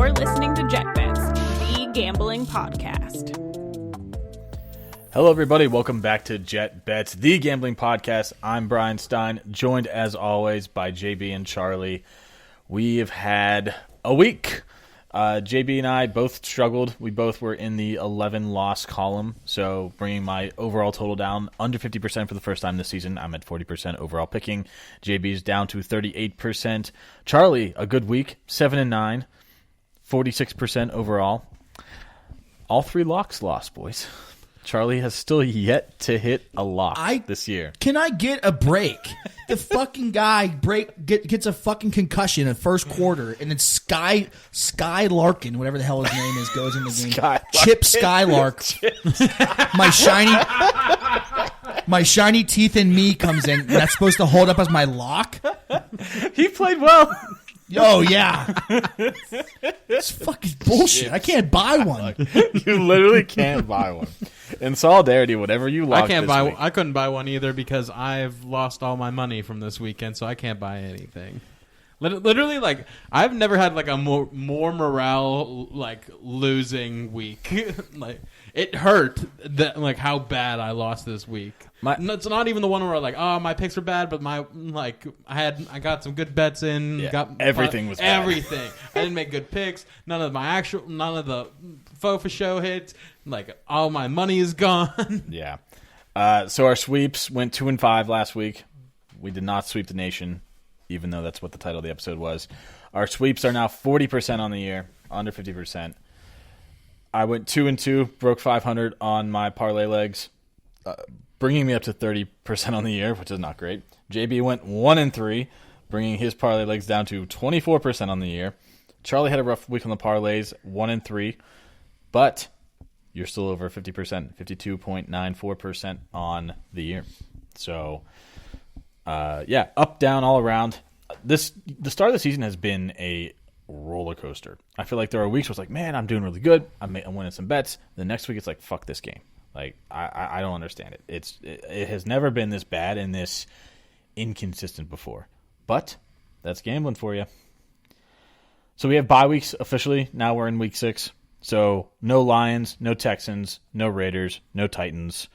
You're listening to Jet Bets, the gambling podcast. Hello, everybody. Welcome back to Jet Bets, the gambling podcast. I'm Brian Stein, joined as always by JB and Charlie. We have had a week. JB and I both struggled. We both were in the 11-loss column, so bringing my overall total down under 50% for the first time this season. I'm at 40% overall picking. JB's down to 38%. Charlie, a good week, 7-9, 46% overall. All three locks lost, boys. Charlie has still yet to hit a lock this year. Can I get a break? The fucking guy gets a fucking concussion in the first quarter, and then Sky Larkin, whatever the hell his name is, goes in the game. Chip Skylark. My shiny teeth in me comes in, and that's supposed to hold up as my lock? He played well. Oh, yeah. It's fucking bullshit. I can't buy one. You literally can't buy one. In solidarity, whatever you lock I couldn't buy one either because I've lost all my money from this weekend, so I can't buy anything. Literally, like, I've never had like a more morale like losing week. Like, it hurt that like how bad I lost this week. It's not even the one where like, oh, my picks were bad, but I got some good bets in. Yeah, everything was bad. Everything. I didn't make good picks. None of the faux for show hits. Like, all my money is gone. Yeah. So our sweeps went 2-5 last week. We did not sweep the nation, even though that's what the title of the episode was. Our sweeps are now 40% on the year, under 50%. I went 2-2, broke 500 on my parlay legs, bringing me up to 30% on the year, which is not great. JB went 1-3, bringing his parlay legs down to 24% on the year. Charlie had a rough week on the parlays, 1-3, but you're still over 50%, 52.94% on the year. So, up, down, all around. The start of the season has been a roller coaster. I feel like there are weeks where it's like, man, I'm doing really good. I'm winning some bets. The next week it's like, fuck this game. Like, I don't understand it. It has never been this bad and this inconsistent before. But that's gambling for you. So we have bye weeks officially. Now we're in week 6. So no Lions, no Texans, no Raiders, no Titans.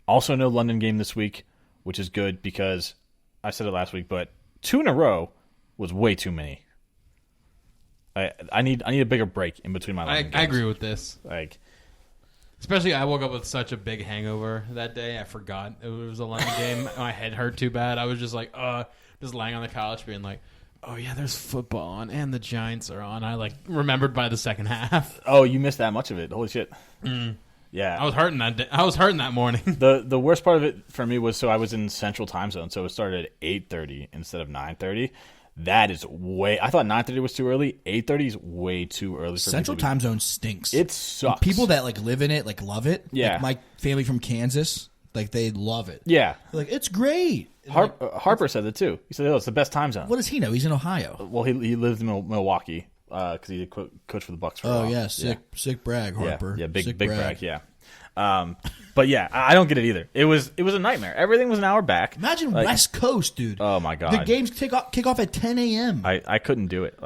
Also no London game this week, which is good because I said it last week, but 2 in a row was way too many. I need a bigger break in between my London games. I agree with this. Like, especially I woke up with such a big hangover that day. I forgot it was a London game. My head hurt too bad. I was just like, just lying on the couch being like, oh, yeah, there's football on, and the Giants are on. I, remembered by the second half. Oh, you missed that much of it. Holy shit. Yeah. I was hurting that day. I was hurting that morning. The worst part of it for me was, so I was in Central Time Zone, so it started at 8:30 instead of 9:30. That is way... I thought 9:30 was too early. 8:30 is way too early for Central Time Zone stinks. It sucks. People that, live in it, love it. Yeah. Like my family from Kansas, they love it. Yeah. They're like, it's great. Harper said that too. He said, it's the best time zone. What does he know? He's in Ohio. Well, he lives in Milwaukee because he coached for the Bucks for a while. Oh, yeah. Sick brag, Harper. Yeah, big brag, yeah. But yeah, I don't get it either. It was a nightmare. Everything was an hour back. Imagine West Coast, dude. Oh, my God. The games kick off at 10 a.m. I couldn't do it.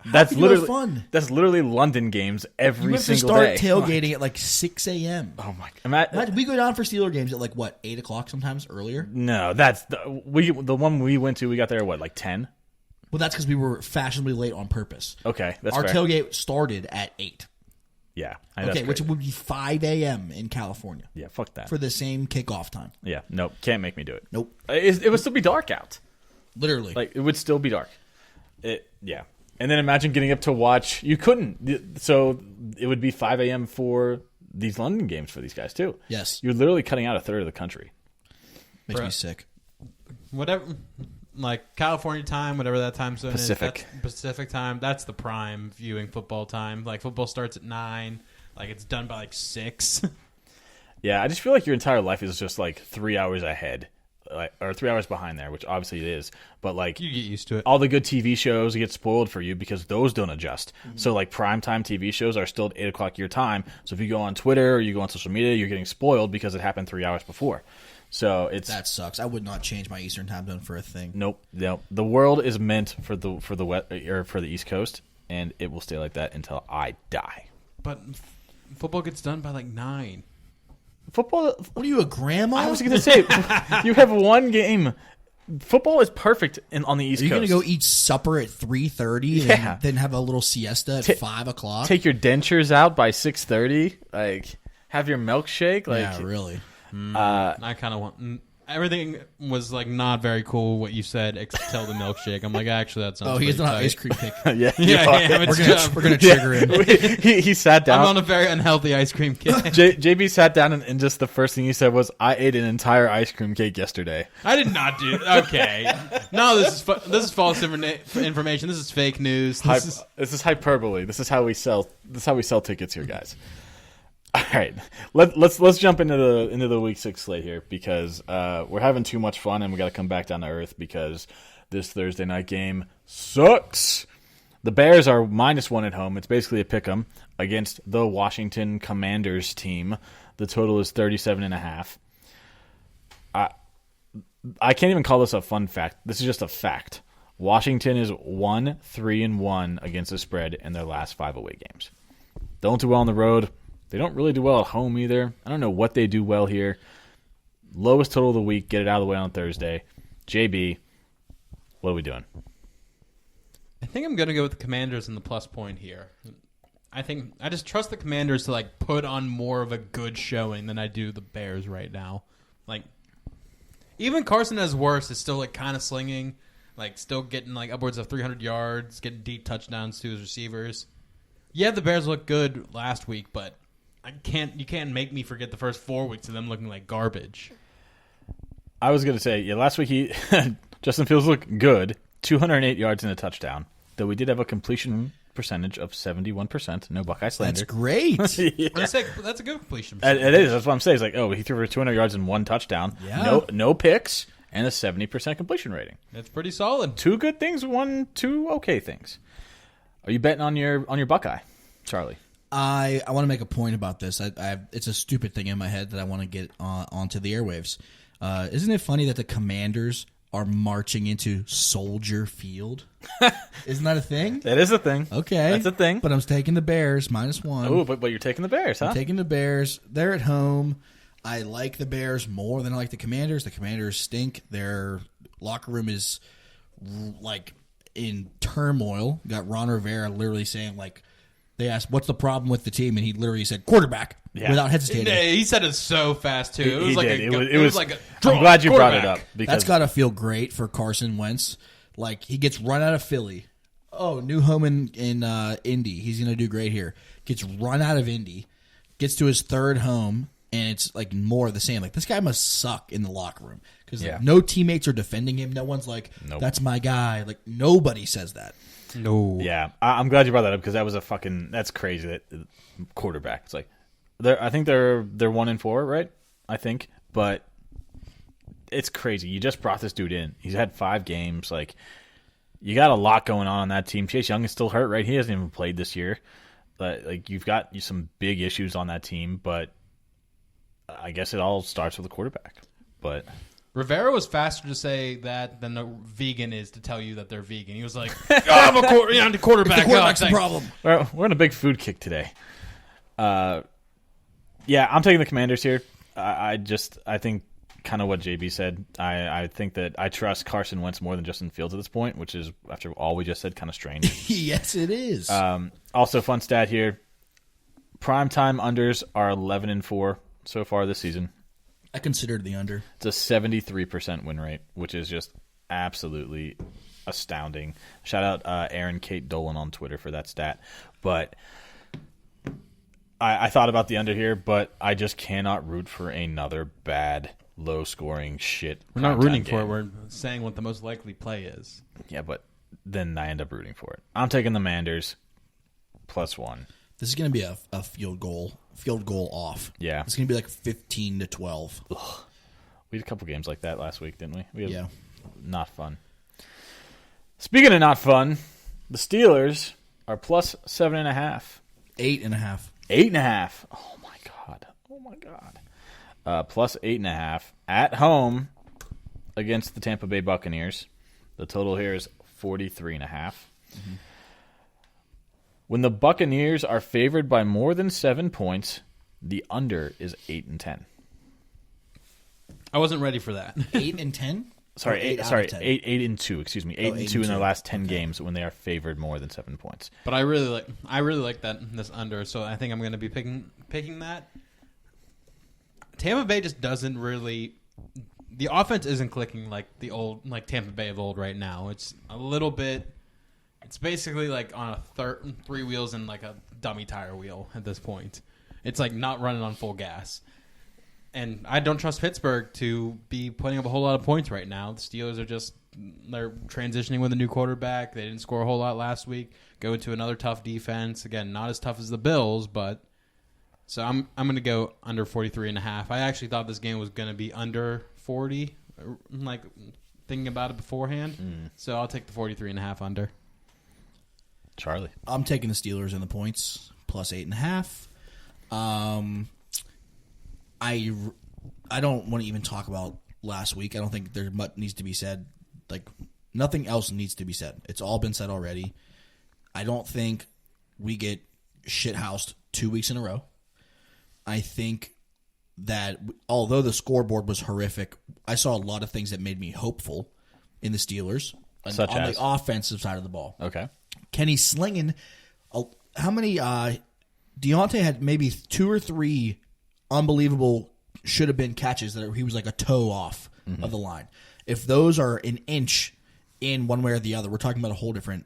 That's literally fun. That's literally London games every single day. You have to start tailgating at 6 a.m. Oh my! Imagine, we go down for Steeler games at 8 o'clock sometimes earlier. No, that's the one we went to. We got there at 10. Well, that's because we were fashionably late on purpose. Okay, that's our fair. tailgate started at 8. Yeah. Okay, which would be 5 a.m. in California. Yeah, fuck that. For the same kickoff time. Yeah, nope, can't make me do it. Nope. It would still be dark out. Literally, it would still be dark. Yeah. And then imagine getting up to watch. You couldn't. So it would be 5 a.m. for these London games for these guys, too. Yes. You're literally cutting out a third of the country. Makes me sick. Whatever, California time, whatever that time zone Pacific. is. Pacific time. That's the prime viewing football time. Football starts at 9. It's done by 6. Yeah, I just feel like your entire life is just 3 hours ahead. Or 3 hours behind there, which obviously it is. But you get used to it. All the good TV shows get spoiled for you because those don't adjust. Mm-hmm. So primetime TV shows are still at 8 o'clock your time. So if you go on Twitter or you go on social media, you're getting spoiled because it happened 3 hours before. So that sucks. I would not change my Eastern time zone for a thing. Nope. The world is meant for the East Coast, and it will stay like that until I die. But football gets done by like 9. Football. What are you, a grandma? I was going to say, you have one game. Football is perfect on the East Are you Coast. going to go eat supper at 3:30 Yeah. and then have a little siesta at 5 o'clock? Take your dentures out by 6:30. Like, have your milkshake. Like, yeah, really. I kind of want. Everything was like not very cool what you said except the milkshake. I'm like, actually, that sounds. Oh, he's pretty not tight. ice cream kick. yeah, Yeah, We're gonna trigger him. he sat down. I'm on a very unhealthy ice cream kick. JB sat down and just the first thing he said was, "I ate an entire ice cream cake yesterday." I did not do. Okay, no, this is false information. This is fake news. This is hyperbole. This is how we sell. This is how we sell tickets here, guys. All right, let's jump into the week 6 slate here because we're having too much fun and we got to come back down to earth because this Thursday night game sucks. The Bears are -1 at home. It's basically a pick'em against the Washington Commanders team. The total is 37.5. I can't even call this a fun fact. This is just a fact. Washington is 1-3-1 against the spread in their last 5 away games. Don't do well on the road. They don't really do well at home either. I don't know what they do well here. Lowest total of the week. Get it out of the way on Thursday. JB, what are we doing? I think I'm going to go with the Commanders in the plus point here. I just trust the Commanders to like put on more of a good showing than I do the Bears right now. Like, even Carson as worse is still like kind of slinging, like still getting like upwards of 300 yards, getting deep touchdowns to his receivers. Yeah, the Bears looked good last week, but you can't make me forget the first 4 weeks of them looking like garbage. I was going to say, last week Justin Fields looked good, 208 yards and a touchdown, though we did have a completion percentage of 71%. No Buckeye slander. That's great. Yeah. That's a good completion It percentage. is. That's what I'm saying. It's like, he threw for 200 yards and 1 touchdown. Yeah. No picks, and a 70% completion rating. That's pretty solid. 2 good things, 2 okay things. Are you betting on your Buckeye, Charlie? I want to make a point about this. It's a stupid thing in my head that I want to get onto the airwaves. Isn't it funny that the Commanders are marching into Soldier Field? Isn't that a thing? That is a thing. Okay. That's a thing. But I'm taking the Bears, -1. Oh, but you're taking the Bears, huh? I'm taking the Bears. They're at home. I like the Bears more than I like the Commanders. The Commanders stink. Their locker room is like in turmoil. Got Ron Rivera literally saying like, they asked, what's the problem with the team? And he literally said, quarterback, without hesitating. He said it so fast, too. It was like did. it was like a I'm glad you brought it up. Because That's got to feel great for Carson Wentz. Like, he gets run out of Philly. Oh, new home in Indy. He's going to do great here. Gets run out of Indy. Gets to his 3rd home, and it's like more of the same. Like, this guy must suck in the locker room. Because no teammates are defending him. No one's like, that's my guy. Like, nobody says that. No. Yeah, I'm glad you brought that up because that was that's crazy. That quarterback. It's like, I think they're 1-4, right? I think, but it's crazy. You just brought this dude in. He's had 5 games. Like, you got a lot going on that team. Chase Young is still hurt, right? He hasn't even played this year. But like, you've got some big issues on that team. But I guess it all starts with the quarterback. But Rivera was faster to say that than a vegan is to tell you that they're vegan. He was like, I'm a quarterback. The quarterback's the problem. we're in a big food kick today. Yeah, I'm taking the Commanders here. I think kind of what JB said. I think that I trust Carson Wentz more than Justin Fields at this point, which is, after all we just said, kind of strange. Yes, it is. Also, fun stat here. Primetime unders are 11-4 so far this season. I considered the under. It's a 73% win rate, which is just absolutely astounding. Shout out Aaron Kate Dolan on Twitter for that stat. But I thought about the under here, but I just cannot root for another bad, low-scoring shit. We're not rooting for it. game. We're saying what the most likely play is. Yeah, but then I end up rooting for it. I'm taking the Manders +1. This is going to be a field goal off. Yeah. It's going to be like 15-12. We had a couple games like that last week, didn't we? Yeah. Not fun. Speaking of not fun, the Steelers are +7.5. 8.5. 8.5. Oh my god. +8.5 at home against the Tampa Bay Buccaneers. The total here is 43.5. When the Buccaneers are favored by more than 7 points, the under is 8 and 10. I wasn't ready for that. 8 and 10. Sorry, Or 8 out of 10? 8 and 2. Excuse me, 8 and 2 in their last 10 games when they are favored more than 7 points. But I really like this under, so I think I'm going to be picking that. Tampa Bay just doesn't really. The offense isn't clicking like the old, like Tampa Bay of old right now. It's a little bit. It's basically like on a three wheels and like a dummy tire wheel at this point. It's like not running on full gas. And I don't trust Pittsburgh to be putting up a whole lot of points right now. The Steelers are they're transitioning with a new quarterback. They didn't score a whole lot last week. Go into another tough defense. Again, not as tough as the Bills, but so I'm going to go under 43.5. I actually thought this game was going to be under 40, like thinking about it beforehand. So I'll take the 43.5 under. Charlie. I'm taking the Steelers in the points plus 8.5. I don't want to even talk about last week. I don't think there much needs to be said. Like nothing else needs to be said. It's all been said already. I don't think we get shithoused 2 weeks in a row. I think that although the scoreboard was horrific, I saw a lot of things that made me hopeful in the Steelers on the offensive side of the ball. Okay. Kenny slinging. How many? Deontay had maybe 2 or 3 unbelievable should have been catches that he was like a toe off of the line. If those are an inch in one way or the other, we're talking about a whole different,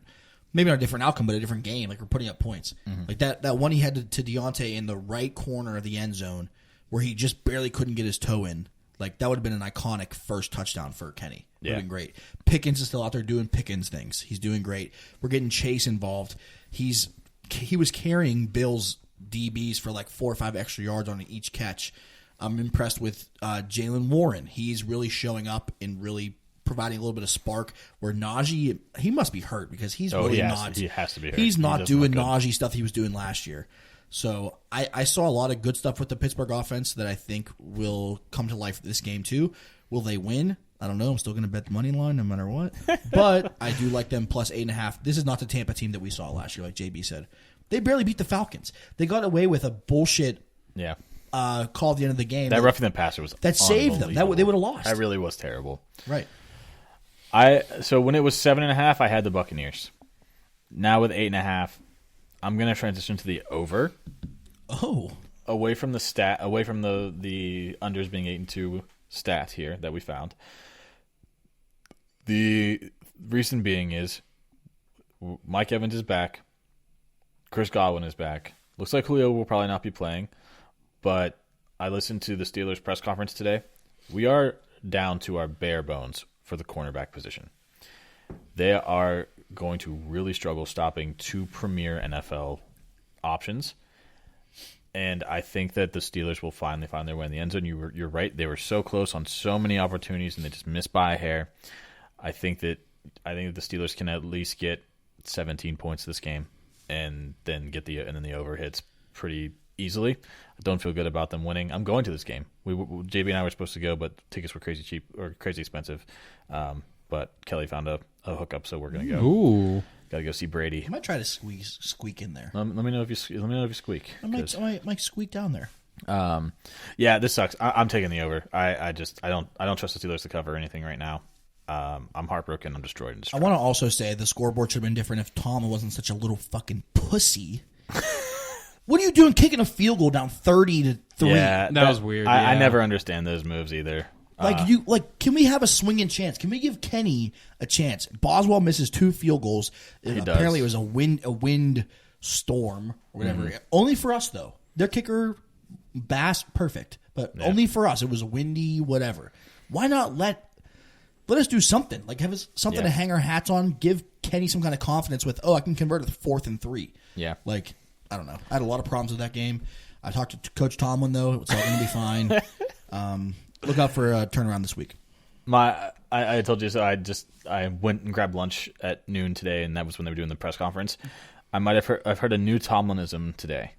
maybe not a different outcome, but a different game. Like we're putting up points. Like that one he had to Deontay in the right corner of the end zone where he just barely couldn't get his toe in. Like that would have been an iconic first touchdown for Kenny. Would have been great. Pickens is still out there doing Pickens things. He's doing great. We're getting Chase involved. He was carrying Bills DBs for like 4 or 5 extra yards on each catch. I'm impressed with Jalen Warren. He's really showing up and really providing a little bit of spark. Where Najee, he must be hurt because he's really not. He has to be hurt. He's not doing Najee stuff he was doing last year. So I saw a lot of good stuff with the Pittsburgh offense that I think will come to life this game too. Will they win? I don't know. I'm still going to bet the money line no matter what. But I do like them plus 8.5. This is not the Tampa team that we saw last year, like JB said. They barely beat the Falcons. They got away with a bullshit call at the end of the game. That roughing the passer was that saved them. They would have lost. That really was terrible. Right. So when it was 7.5, I had the Buccaneers. Now with 8.5, I'm going to transition to the over. Oh. Away from the unders being 8 and 2 stat here that we found. The reason being is Mike Evans is back. Chris Godwin is back. Looks like Julio will probably not be playing, but I listened to the Steelers press conference today. We are down to our bare bones for the cornerback position. They are going to really struggle stopping 2 premier NFL options, and I think that the Steelers will finally find their way in the end zone. You're right. They were so close on so many opportunities, and they just missed by a hair. I think that the Steelers can at least get 17 points this game, and then the over hits pretty easily. I don't feel good about them winning. I'm going to this game. JB and I were supposed to go, but tickets were crazy cheap or crazy expensive. But Kelly found a hookup, so we're gonna go. Ooh, gotta go see Brady. I might try to squeak in there. Let me know if you squeak. I might squeak down there. Yeah, this sucks. I'm taking the over. I don't trust the Steelers to cover anything right now. I'm heartbroken. I'm destroyed. I want to also say the scoreboard should have been different if Tom wasn't such a little fucking pussy. What are you doing kicking a field goal down 30-3? Yeah, that was weird. I Yeah. never understand those moves either. Can we have a swinging chance? Can we give Kenny a chance? Boswell misses 2 field goals. Apparently, it was a wind storm or whatever. Only for us though. Their kicker, Bass, perfect, but only for us. It was windy, whatever. Why not let us do something? Like have us something to hang our hats on. Give Kenny some kind of confidence with. I can convert it to 4th and 3. Yeah, like. I don't know. I had a lot of problems with that game. I talked to Coach Tomlin, though. It's all going to be fine. Look out for a turnaround this week. I told you so. I went and grabbed lunch at noon today, and that was when they were doing the press conference. I've heard a new Tomlinism today.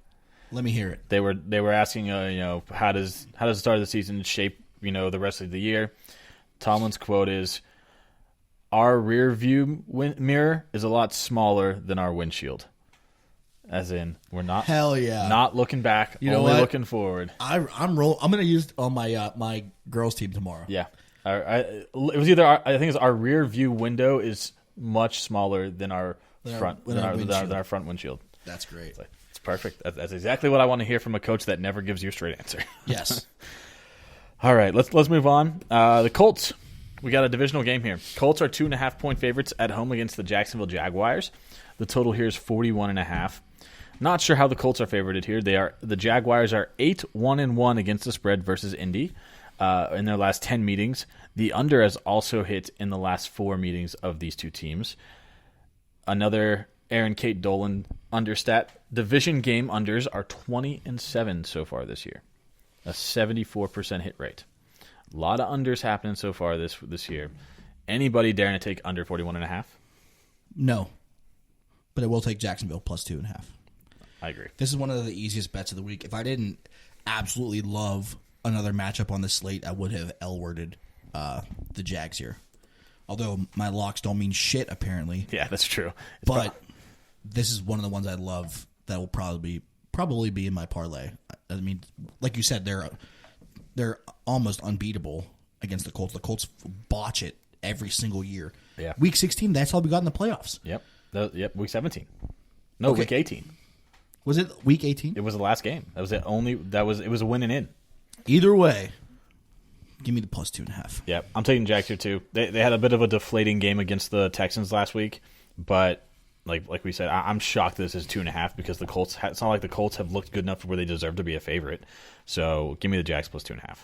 Let me hear it. They were asking, how does the start of the season shape, the rest of the year? Tomlin's quote is, "Our rear view mirror is a lot smaller than our windshield." as in we're not Hell yeah. not looking back, You know only what? looking forward. I'm going to use on my my girls team tomorrow. Yeah, it was either I think it's our rear view window is much smaller than our front windshield. That's great. It's perfect. That's exactly what I want to hear from a coach that never gives you a straight answer. Yes. All right, let's move on. The Colts. We got a divisional game here. Colts are 2.5-point favorites at home against the Jacksonville Jaguars. The total here is 41.5. Not sure how the Colts are favorited here. The Jaguars are 8-1-1 against the spread versus Indy in their last 10 meetings. The under has also hit in the last 4 meetings of these two teams. Another Aaron Kate Dolan understat. Division game unders are 20-7 so far this year. A 74% hit rate. A lot of unders happening so far this year. Anybody daring to take under 41.5? No. But it will take Jacksonville plus 2.5. I agree. This is one of the easiest bets of the week. If I didn't absolutely love another matchup on the slate, I would have L-worded the Jags here. Although my locks don't mean shit, apparently. Yeah, that's true. But this is one of the ones I love that will probably be in my parlay. I mean, like you said, they're almost unbeatable against the Colts. The Colts botch it every single year. Yeah. Week 16, that's how we got in the playoffs. Yep. Week 17. No, Okay. week 18. Was it week 18? It was the last game. That was it. It was a win and in. Either way, give me the plus 2.5. Yep. I'm taking Jags here too. They had a bit of a deflating game against the Texans last week, but like we said, I'm shocked this is 2.5 because the Colts. It's not like the Colts have looked good enough where they deserve to be a favorite. So give me the Jags plus 2.5.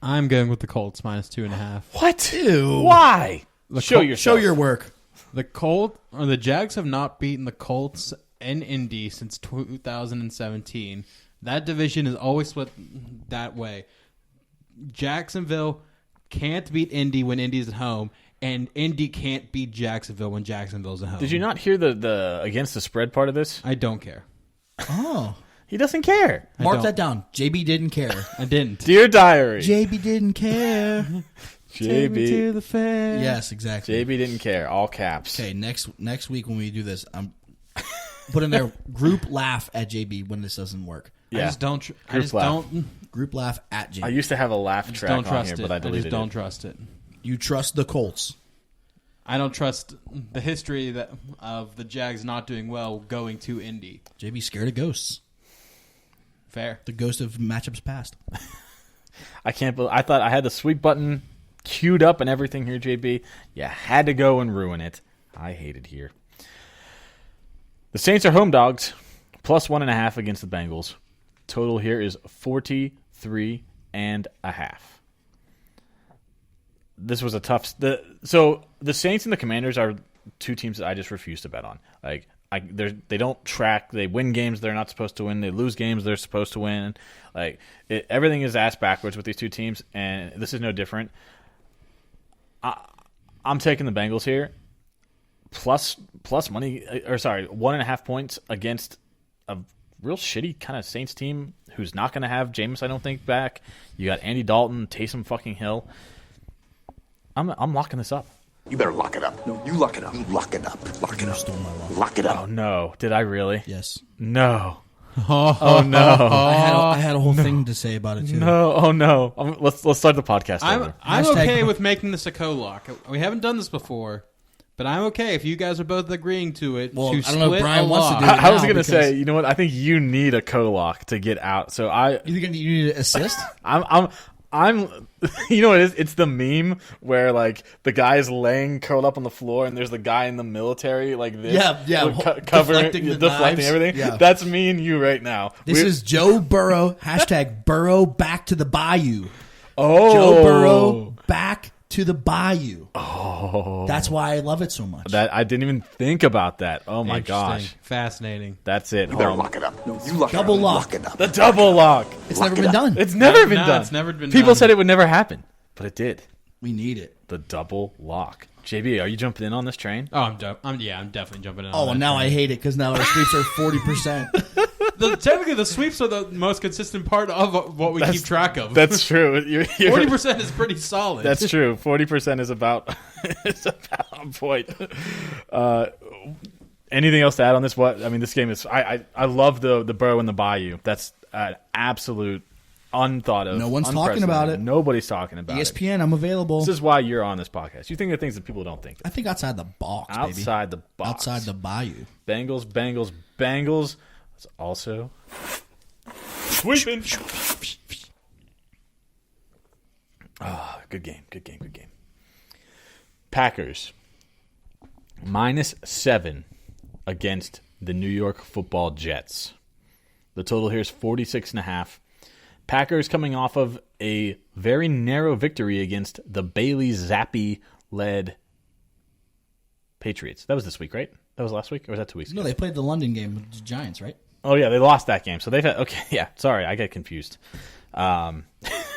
I'm going with the Colts minus 2.5. What? Ew. Why? Show Show your work. The Jags have not beaten the Colts and Indy since 2017. That division is always split that way. Jacksonville can't beat Indy when Indy's at home, and Indy can't beat Jacksonville when Jacksonville's at home. Did you not hear the against the spread part of this? I don't care. Oh. He doesn't care. I Mark don't. that down. JB didn't care. I didn't. Dear diary. JB didn't care. Take me to JB. the fair. Yes, exactly. JB didn't care. All caps. Okay, next week when we do this, I'm putting their group laugh at JB when this doesn't work. Yeah. I just don't. I Group just laugh. don't. Group laugh at JB. I used to have a laugh Just track don't on trust here, it. but I I deleted just don't it. trust it. You trust the Colts. I don't trust the history of the Jags not doing well going to Indy. JB scared of ghosts. Fair. The ghost of matchups past. I can't believe I thought I had the sweep button queued up and everything here, JB. You had to go and ruin it. I hate it here. The Saints are home dogs, plus 1.5 against the Bengals. Total here is 43.5. This was a tough. So the Saints and the Commanders are two teams that I just refuse to bet on. Like they don't track. They win games they're not supposed to win. They lose games they're supposed to win. Like everything is ass backwards with these two teams, and this is no different. I'm taking the Bengals here, plus money. Or sorry, 1.5 points against a real shitty kind of Saints team who's not going to have Jameis, I don't think, back. You got Andy Dalton, Taysom fucking Hill. I'm locking this up. You better lock it up. No, you lock it up. You lock it up. Lock it up. Stole my lock. Lock it Oh up. no! Did I really? Yes. No. Oh no! I had a whole thing to say about it too. No! Oh no! Let's start the podcast over. I'm Hashtag- okay with making this a co-lock. We haven't done this before, but I'm okay if you guys are both agreeing to it. Well, to I don't know if split Brian a wants to lock. do it. I was now going to because- say, you know what? I think you need a co-lock to get out. So You think you need to assist? I'm you know what it is? It's the meme where like the guy is laying curled up on the floor and there's the guy in the military like this. Yeah, like, covering deflecting the deflecting knives. everything. Yeah. That's me and you right now. This is Joe Burrow. Hashtag Burrow back to the Bayou. oh Joe Burrow back to the Bayou. Oh, that's why I love it so much. That I didn't even think about that. Oh my Interesting. gosh. Fascinating. That's it. You better Hold on. lock it up. No, you lock Double it up. lock. Lock it up. The double lock. It's Lock never it been up. done. It's never been No, done. it's never been People done. said it would never happen, but it did. We need it. The double lock. JB, are you jumping in on this train? Oh, I'm definitely jumping in. Oh, on well, that now train. I hate it because now our sweeps are 40%. Technically, the sweeps are the most consistent part of what we keep track of. That's true. You're 40% is pretty solid. That's true. 40% is about on point. Anything else to add on this? What I mean, this game is. I love the Burrow and the Bayou. That's an absolute unthought of. No one's talking about it. Nobody's talking about it. ESPN, I'm available. This is why you're on this podcast. You think of things that people don't think of. I think outside the box, baby. Outside the box. Outside the bayou. Bengals. It's also sweeping. Good game. Packers -7 against the New York Football Jets. The total here is 46.5. Packers coming off of a very narrow victory against the Bailey Zappi-led Patriots. That was this week, right? That was last week, or was that 2 weeks ago? No, they played the London game with the Giants, right? Oh yeah, they lost that game. So they've had sorry, I get confused. So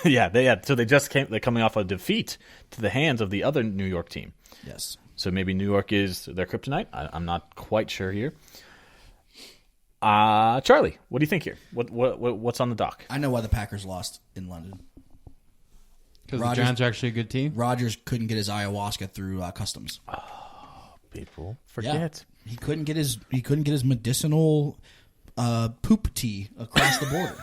they're coming off a defeat to the hands of the other New York team. Yes. So maybe New York is their kryptonite. I'm not quite sure here. Charlie, what do you think here? What's on the dock? I know why the Packers lost in London. Because the Giants are actually a good team. Rodgers couldn't get his ayahuasca through customs. People forget. He couldn't get his medicinal poop tea across the border.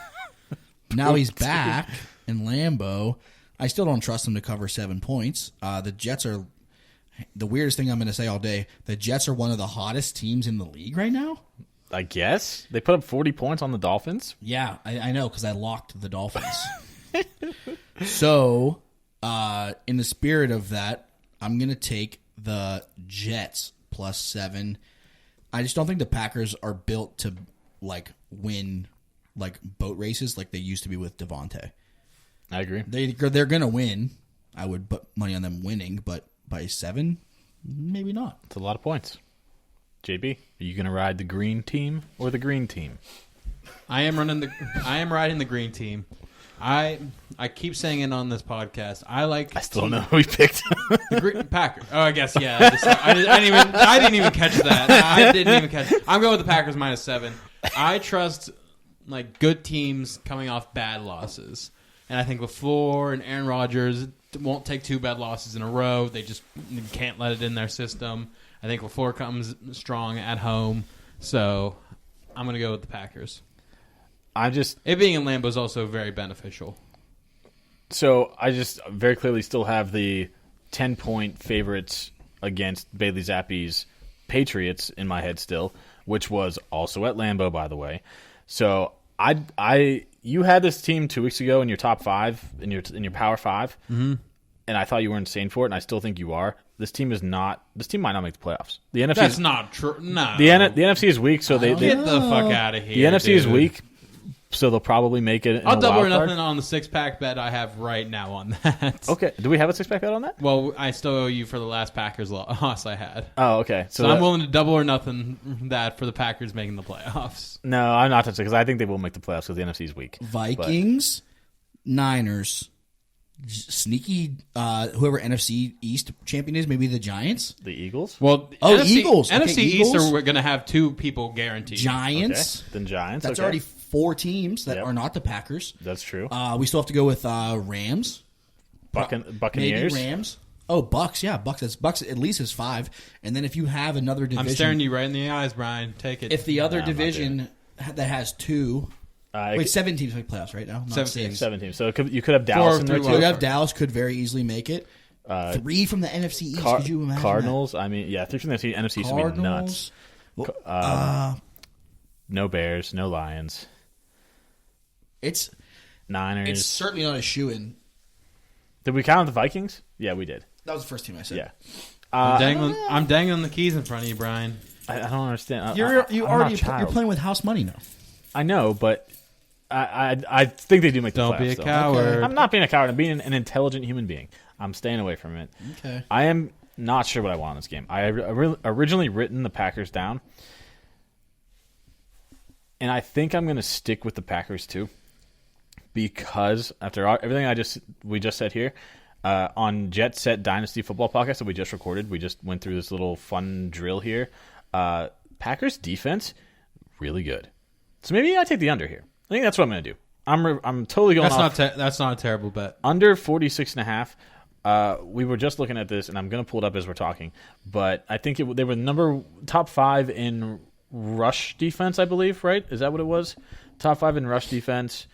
Now he's back in Lambeau. I still don't trust him to cover 7 points. The Jets are the weirdest thing I'm going to say all day. The Jets are one of the hottest teams in the league right now. I guess they put up 40 points on the Dolphins. Yeah, I know because I locked the Dolphins. So, in the spirit of that, I'm going to take the Jets +7. I just don't think the Packers are built to win boat races like they used to be with Devontae. I agree. They're going to win. I would put money on them winning, but by 7, maybe not. It's a lot of points. JB, are you going to ride the green team or the green team? I am riding the green team. I keep saying it on this podcast. I still don't know who we picked. The Packers. Oh, I guess yeah. I didn't even catch that. I didn't even catch it. I'm going with the Packers -7. I trust good teams coming off bad losses, and I think LaFleur and Aaron Rodgers won't take 2 bad losses in a row. They just can't let it in their system. I think LaFleur comes strong at home, so I'm going to go with the Packers. It being in Lambeau is also very beneficial. So I just very clearly still have the 10-point favorites against Bailey Zappi's Patriots in my head still, which was also at Lambeau, by the way. So you had this team 2 weeks ago in your top 5 in your Power 5, and I thought you were insane for it, and I still think you are. This team is not. This team might not make the playoffs. The NFC. That's not true. No. The NFC is weak, so they get the fuck out of here. The NFC is weak, so they'll probably make it. I'll double or nothing on the 6-pack bet I have right now on that. Okay. Do we have a 6-pack bet on that? Well, I still owe you for the last Packers loss I had. Oh, okay. So I'm willing to double or nothing that for the Packers making the playoffs. No, I'm not touching because I think they will make the playoffs because the NFC is weak. Vikings, Niners, sneaky whoever NFC East champion is, maybe the Giants. The Eagles? Well, Eagles. NFC Okay, East Eagles. are going to have 2 people guaranteed. Giants. Okay. Then Giants. That's okay. already 4 teams that are not the Packers. That's true. We still have to go with Rams. Buccaneers. Maybe Rams. Oh, Bucks. Yeah, Bucks. Bucks at least is 5. And then if you have another division. I'm staring you right in the eyes, Brian. Take it. If the other division that has 2. Wait, 7 teams make playoffs right now. Not 6. 7 teams. So you could have Dallas in there too. So you have Dallas could very easily make it. 3 from the NFC East. Could you imagine Cardinals? that? I mean, yeah, 3 from the NFC East would be nuts. No Bears, no Lions. It's Niners. It's certainly not a shoo-in. Did we count the Vikings? Yeah, we did. That was the first team I said. Yeah. I'm dangling the keys in front of you, Brian. I don't understand. You're you're playing with house money now. I know, but I think they do make the playoffs. Don't be a though. coward. Okay. I'm not being a coward. I'm being an intelligent human being. I'm staying away from it. Okay. I am not sure what I want in this game. I originally written the Packers down, and I think I'm going to stick with the Packers too, because after everything we just said here, on Jet Set Dynasty Football Podcast that we just recorded, we just went through this little fun drill here. Packers defense, really good. So maybe I take the under here. I think that's what I'm going to do. I'm totally going off. That's not a terrible bet. Under 46.5. We were just looking at this, and I'm going to pull it up as we're talking. But I think they were top 5 in rush defense, I believe. Right? Is that what it was? Top 5 in rush defense.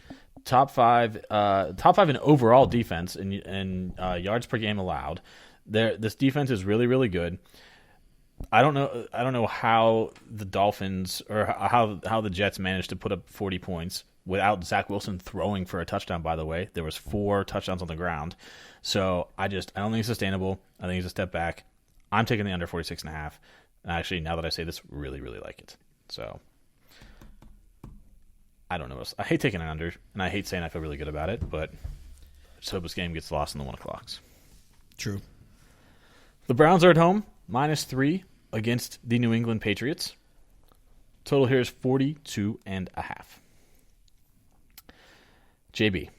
Top 5 in overall defense and yards per game allowed. This defense is really, really good. I don't know how the Dolphins or how the Jets managed to put up 40 points without Zach Wilson throwing for a touchdown. By the way, there was 4 touchdowns on the ground. So I don't think it's sustainable. I think it's a step back. I'm taking the under 46.5. And actually, now that I say this, really, really like it. So I don't know. I hate taking an under, and I hate saying I feel really good about it, but I just hope this game gets lost in the 1 o'clocks. True. The Browns are at home, -3 against the New England Patriots. Total here is 42.5. JB, I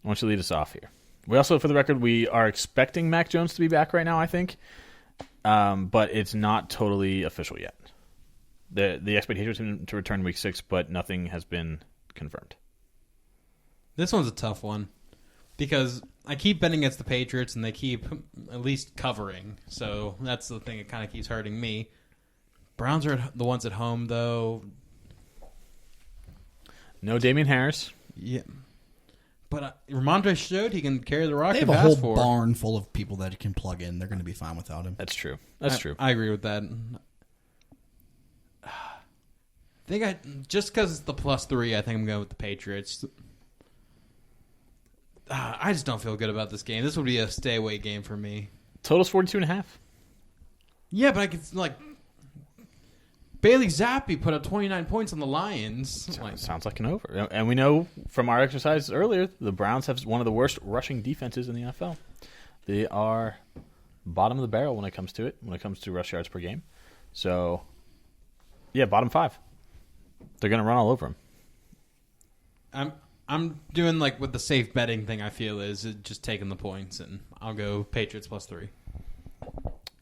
want you to lead us off here. We also, for the record, we are expecting Mac Jones to be back right now, I think, but it's not totally official yet. The expectation is to return week 6, but nothing has been confirmed. This one's a tough one because I keep betting against the Patriots and they keep at least covering. So that's the thing that kind of keeps hurting me. Browns are the ones at home, though. No Damian Harris. Yeah. But Ramondre showed he can carry the rock. They have a whole barn full of people that can plug in. They're going to be fine without him. That's true. That's true. I agree with that. Just because it's the +3, I think I'm going with the Patriots. I just don't feel good about this game. This would be a stay away game for me. Total's 42.5. Yeah, but I could Bailey Zappi put up 29 points on the Lions. Sounds like an over. And we know from our exercises earlier, the Browns have one of the worst rushing defenses in the NFL. They are bottom of the barrel when it comes to rush yards per game. So, yeah, bottom 5. They're going to run all over them. I'm doing like what the safe betting thing I feel is just taking the points, and I'll go Patriots +3.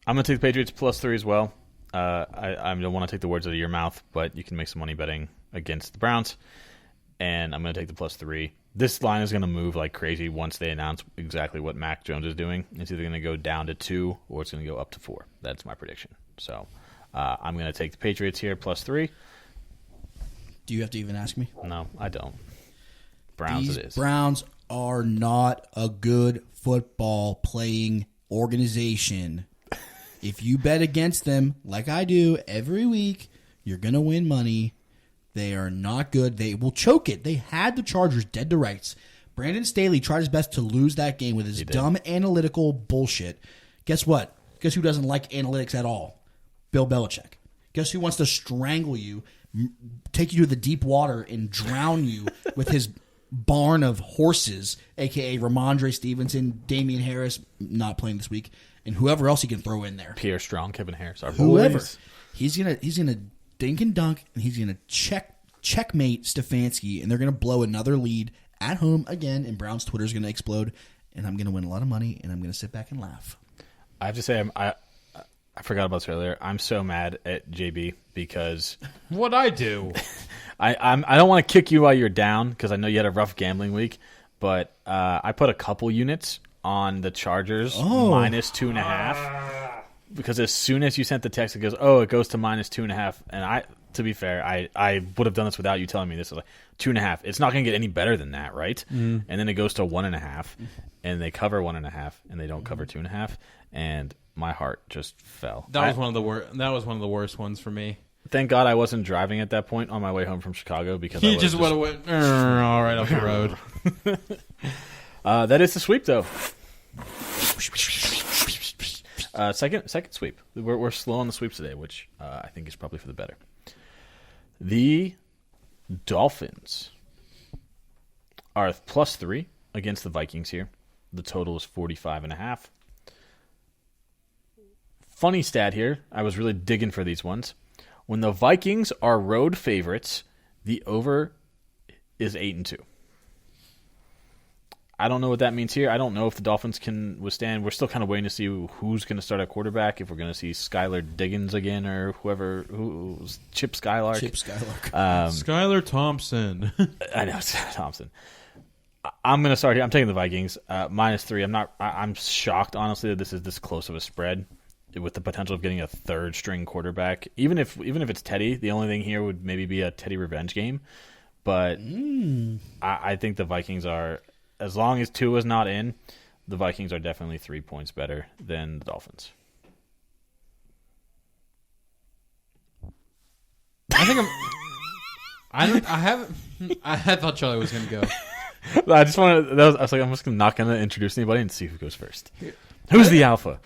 I'm going to take the Patriots +3 as well. I don't want to take the words out of your mouth, but you can make some money betting against the Browns, and I'm going to take the +3. This line is going to move like crazy once they announce exactly what Mac Jones is doing. It's either going to go down to 2 or it's going to go up to 4. That's my prediction. So I'm going to take the Patriots here +3. Do you have to even ask me? No, I don't. Browns These it is. Browns are not a good football playing organization. If you bet against them, like I do every week, you're going to win money. They are not good. They will choke it. They had the Chargers dead to rights. Brandon Staley tried his best to lose that game with his dumb analytical bullshit. Guess what? Guess who doesn't like analytics at all? Bill Belichick. Guess who wants to strangle you, take you to the deep water, and drown you with his barn of horses, a.k.a. Ramondre Stevenson, Damian Harris, not playing this week, and whoever else he can throw in there. Pierre Strong, Kevin Harris, our Whoever. boys. He's gonna dink and dunk, and he's gonna checkmate Stefanski, and they're gonna blow another lead at home again, and Brown's Twitter's gonna explode, and I'm gonna win a lot of money, and I'm gonna sit back and laugh. I have to say, I forgot about this earlier. I'm so mad at JB because What'd I do? I don't want to kick you while you're down because I know you had a rough gambling week, but I put a couple units on the Chargers -2.5 because as soon as you sent the text, it goes, it goes to -2.5, and to be fair, I would have done this without you telling me this. Like 2.5. It's not going to get any better than that, right? And then it goes to 1.5, and they cover 1.5, and they don't cover 2.5, and my heart just fell. That was one of the worst. That was one of the worst ones for me. Thank God I wasn't driving at that point on my way home from Chicago because He just would have went all right off the road. That is the sweep, though. Second sweep. We're slow on the sweeps today, which I think is probably for the better. The Dolphins are +3 against the Vikings here. The total is 45.5. Funny stat here. I was really digging for these ones. When the Vikings are road favorites, the over is 8-2. I don't know what that means here. I don't know if the Dolphins can withstand. We're still kind of waiting to see who's going to start at quarterback, if we're going to see Skylar Diggins again or who's Chip Skylark. Chip Skylark. Skylar Thompson. I know, it's Thompson. I'm going to start here. I'm taking the Vikings -3. I'm shocked, honestly, that this is this close of a spread with the potential of getting a third string quarterback. Even if it's Teddy, the only thing here would maybe be a Teddy revenge game. But I think the Vikings are, as long as Tua's not in, the Vikings are definitely 3 points better than the Dolphins. I think I thought Charlie was going to go. I just wanted. I was like, I'm just not going to introduce anybody and see who goes first. Who's the alpha?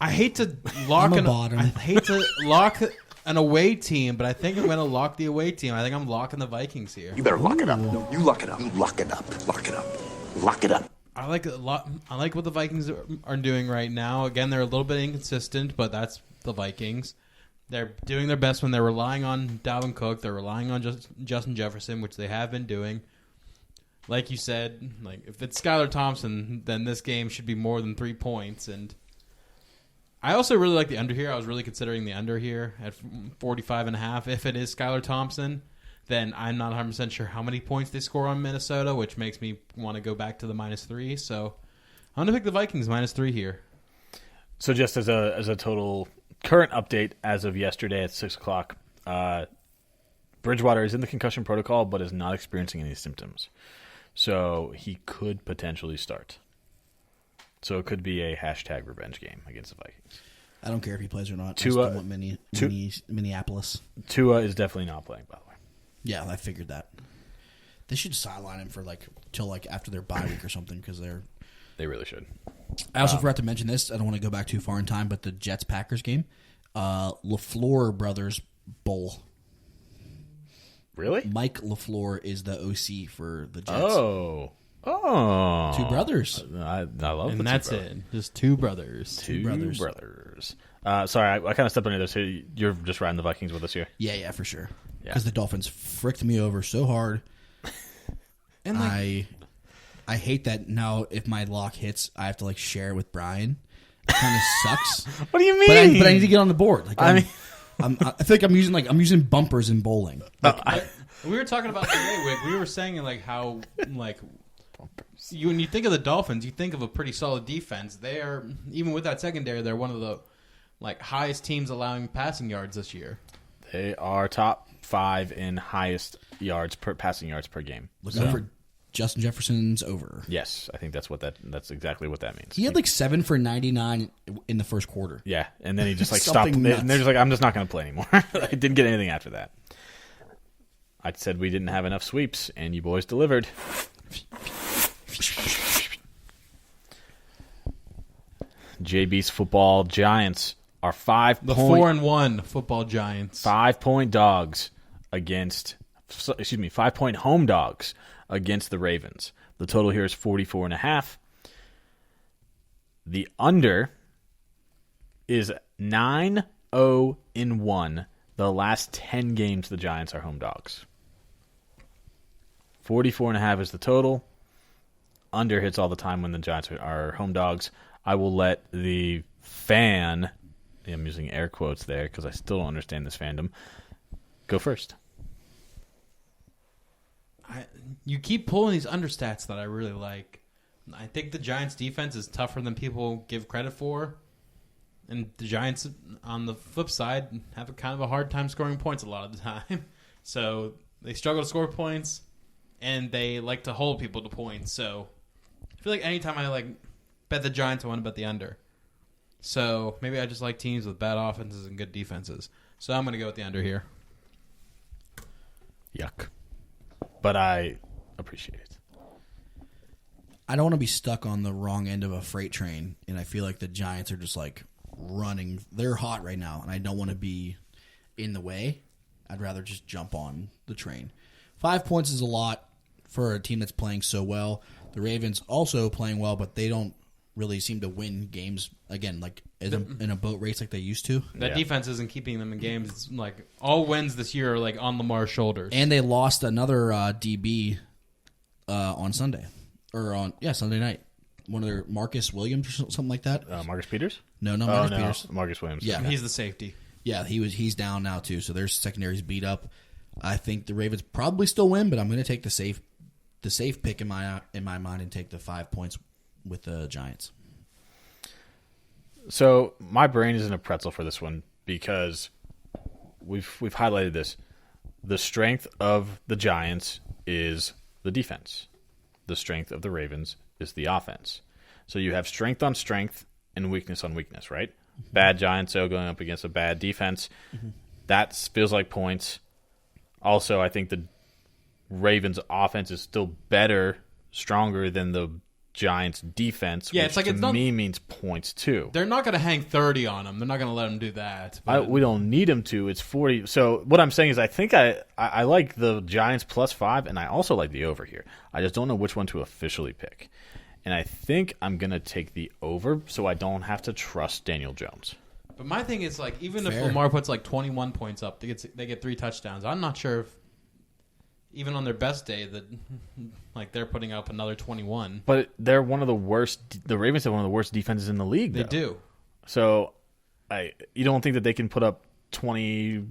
I hate to lock I'm a bottom. I hate to lock an away team, but I think I'm going to lock the away team. I think I'm locking the Vikings here. You better lock it up. No, you lock it up. You lock it up. Lock it up. Lock it up. I like a lot. I like what the Vikings are doing right now. Again, they're a little bit inconsistent, but that's the Vikings. They're doing their best when they're relying on Dalvin Cook. They're relying on Justin Jefferson, which they have been doing. Like you said, like if it's Skylar Thompson, then this game should be more than 3 points. And I also really like the under here. I was really considering the under here at 45.5. If it is Skylar Thompson, then I'm not 100% sure how many points they score on Minnesota, which makes me want to go back to the -3. So I'm going to pick the Vikings -3 here. So just as a total current update as of yesterday at 6 o'clock, Bridgewater is in the concussion protocol but is not experiencing any symptoms. So he could potentially start. So it could be a hashtag revenge game against the Vikings. I don't care if he plays or not. Tua- I still want Minneapolis. Tua is definitely not playing, by the way. Yeah, I figured that. They should sideline him for till after their bye week or something because they're. They really should. I also forgot to mention this. I don't want to go back too far in time, but the Jets-Packers game, LaFleur Brothers Bowl. Really? Mike LaFleur is the OC for the Jets. Oh. Two brothers. I love And the that's two brothers. it. Just two brothers. Two brothers. brothers. Sorry, I kind of stepped on you there. So you're just riding the Vikings with us here? Yeah, for sure. Yeah. Because the Dolphins fricked me over so hard. And I hate that now if my lock hits, I have to share it with Brian. It kind of sucks. What do you mean? But I need to get on the board. I feel like I'm using bumpers in bowling. we were talking about today, Wick. We were saying how when you think of the Dolphins, you think of a pretty solid defense. They are, even with that secondary, they're one of the highest teams allowing passing yards this year. They are top 5 in highest passing yards per game. Look out for Justin Jefferson's over. Yes, I think that's exactly what that means. He had 7 for 99 in the first quarter. Yeah, and then he just stopped. Something nuts. And they're just I'm just not going to play anymore. I didn't get anything after that. I said we didn't have enough sweeps, and you boys delivered. JB's football Giants are 4-1 football Giants. 5-point dogs against. 5-point home dogs against the Ravens. The total here is 44.5. The under is 9-0-1. The last 10 games the Giants are home dogs. 44.5 is the total. Under hits all the time when the Giants are home dogs. I will let the fan, I'm using air quotes there because I still don't understand this fandom, go first. You keep pulling these understats that I really like. I think the Giants' defense is tougher than people give credit for. And the Giants, on the flip side, have a hard time scoring points a lot of the time. So they struggle to score points, and they like to hold people to points. So I feel like anytime I bet the Giants, I want to bet the under. So maybe I just like teams with bad offenses and good defenses. So I'm going to go with the under here. Yuck. But I appreciate it. I don't want to be stuck on the wrong end of a freight train, and I feel like the Giants are just running. They're hot right now, and I don't want to be in the way. I'd rather just jump on the train. 5 points is a lot for a team that's playing so well. The Ravens also playing well, but they don't really seem to win games again, in a boat race like they used to. That defense isn't keeping them in games. It's all wins this year are on Lamar's shoulders. And they lost another DB on Sunday. Sunday night. One of their Marcus Williams or something like that. Marcus Peters? No, Marcus Peters. Marcus Williams. Yeah. He's the safety. Yeah, he's down now too, so their secondary's beat up. I think the Ravens probably still win, but I'm going to take the safe the safe pick in my mind and take the 5 points with the Giants. So my brain is in a pretzel for this one because we've highlighted this. The strength of the Giants is the defense. The strength of the Ravens is the offense. So you have strength on strength and weakness on weakness, right? Mm-hmm. Bad Giants, going up against a bad defense. Mm-hmm. That feels like points. Also, I think the Ravens' offense is still better, stronger than the Giants' defense, yeah, which it's like to it's not, me means points too. They're not going to hang 30 on them. They're not going to let them do that. We don't need them to. It's 40. So what I'm saying is I think I like the Giants +5, and I also like the over here. I just don't know which one to officially pick. And I think I'm going to take the over so I don't have to trust Daniel Jones. But my thing is, like, even Fair. if Lamar puts like 21 points up, they get 3 touchdowns. I'm not sure if even on their best day that like they're putting up another 21. But they're one of the worst. The Ravens have one of the worst defenses in the league. They though. do. So you don't think that they can put up 20,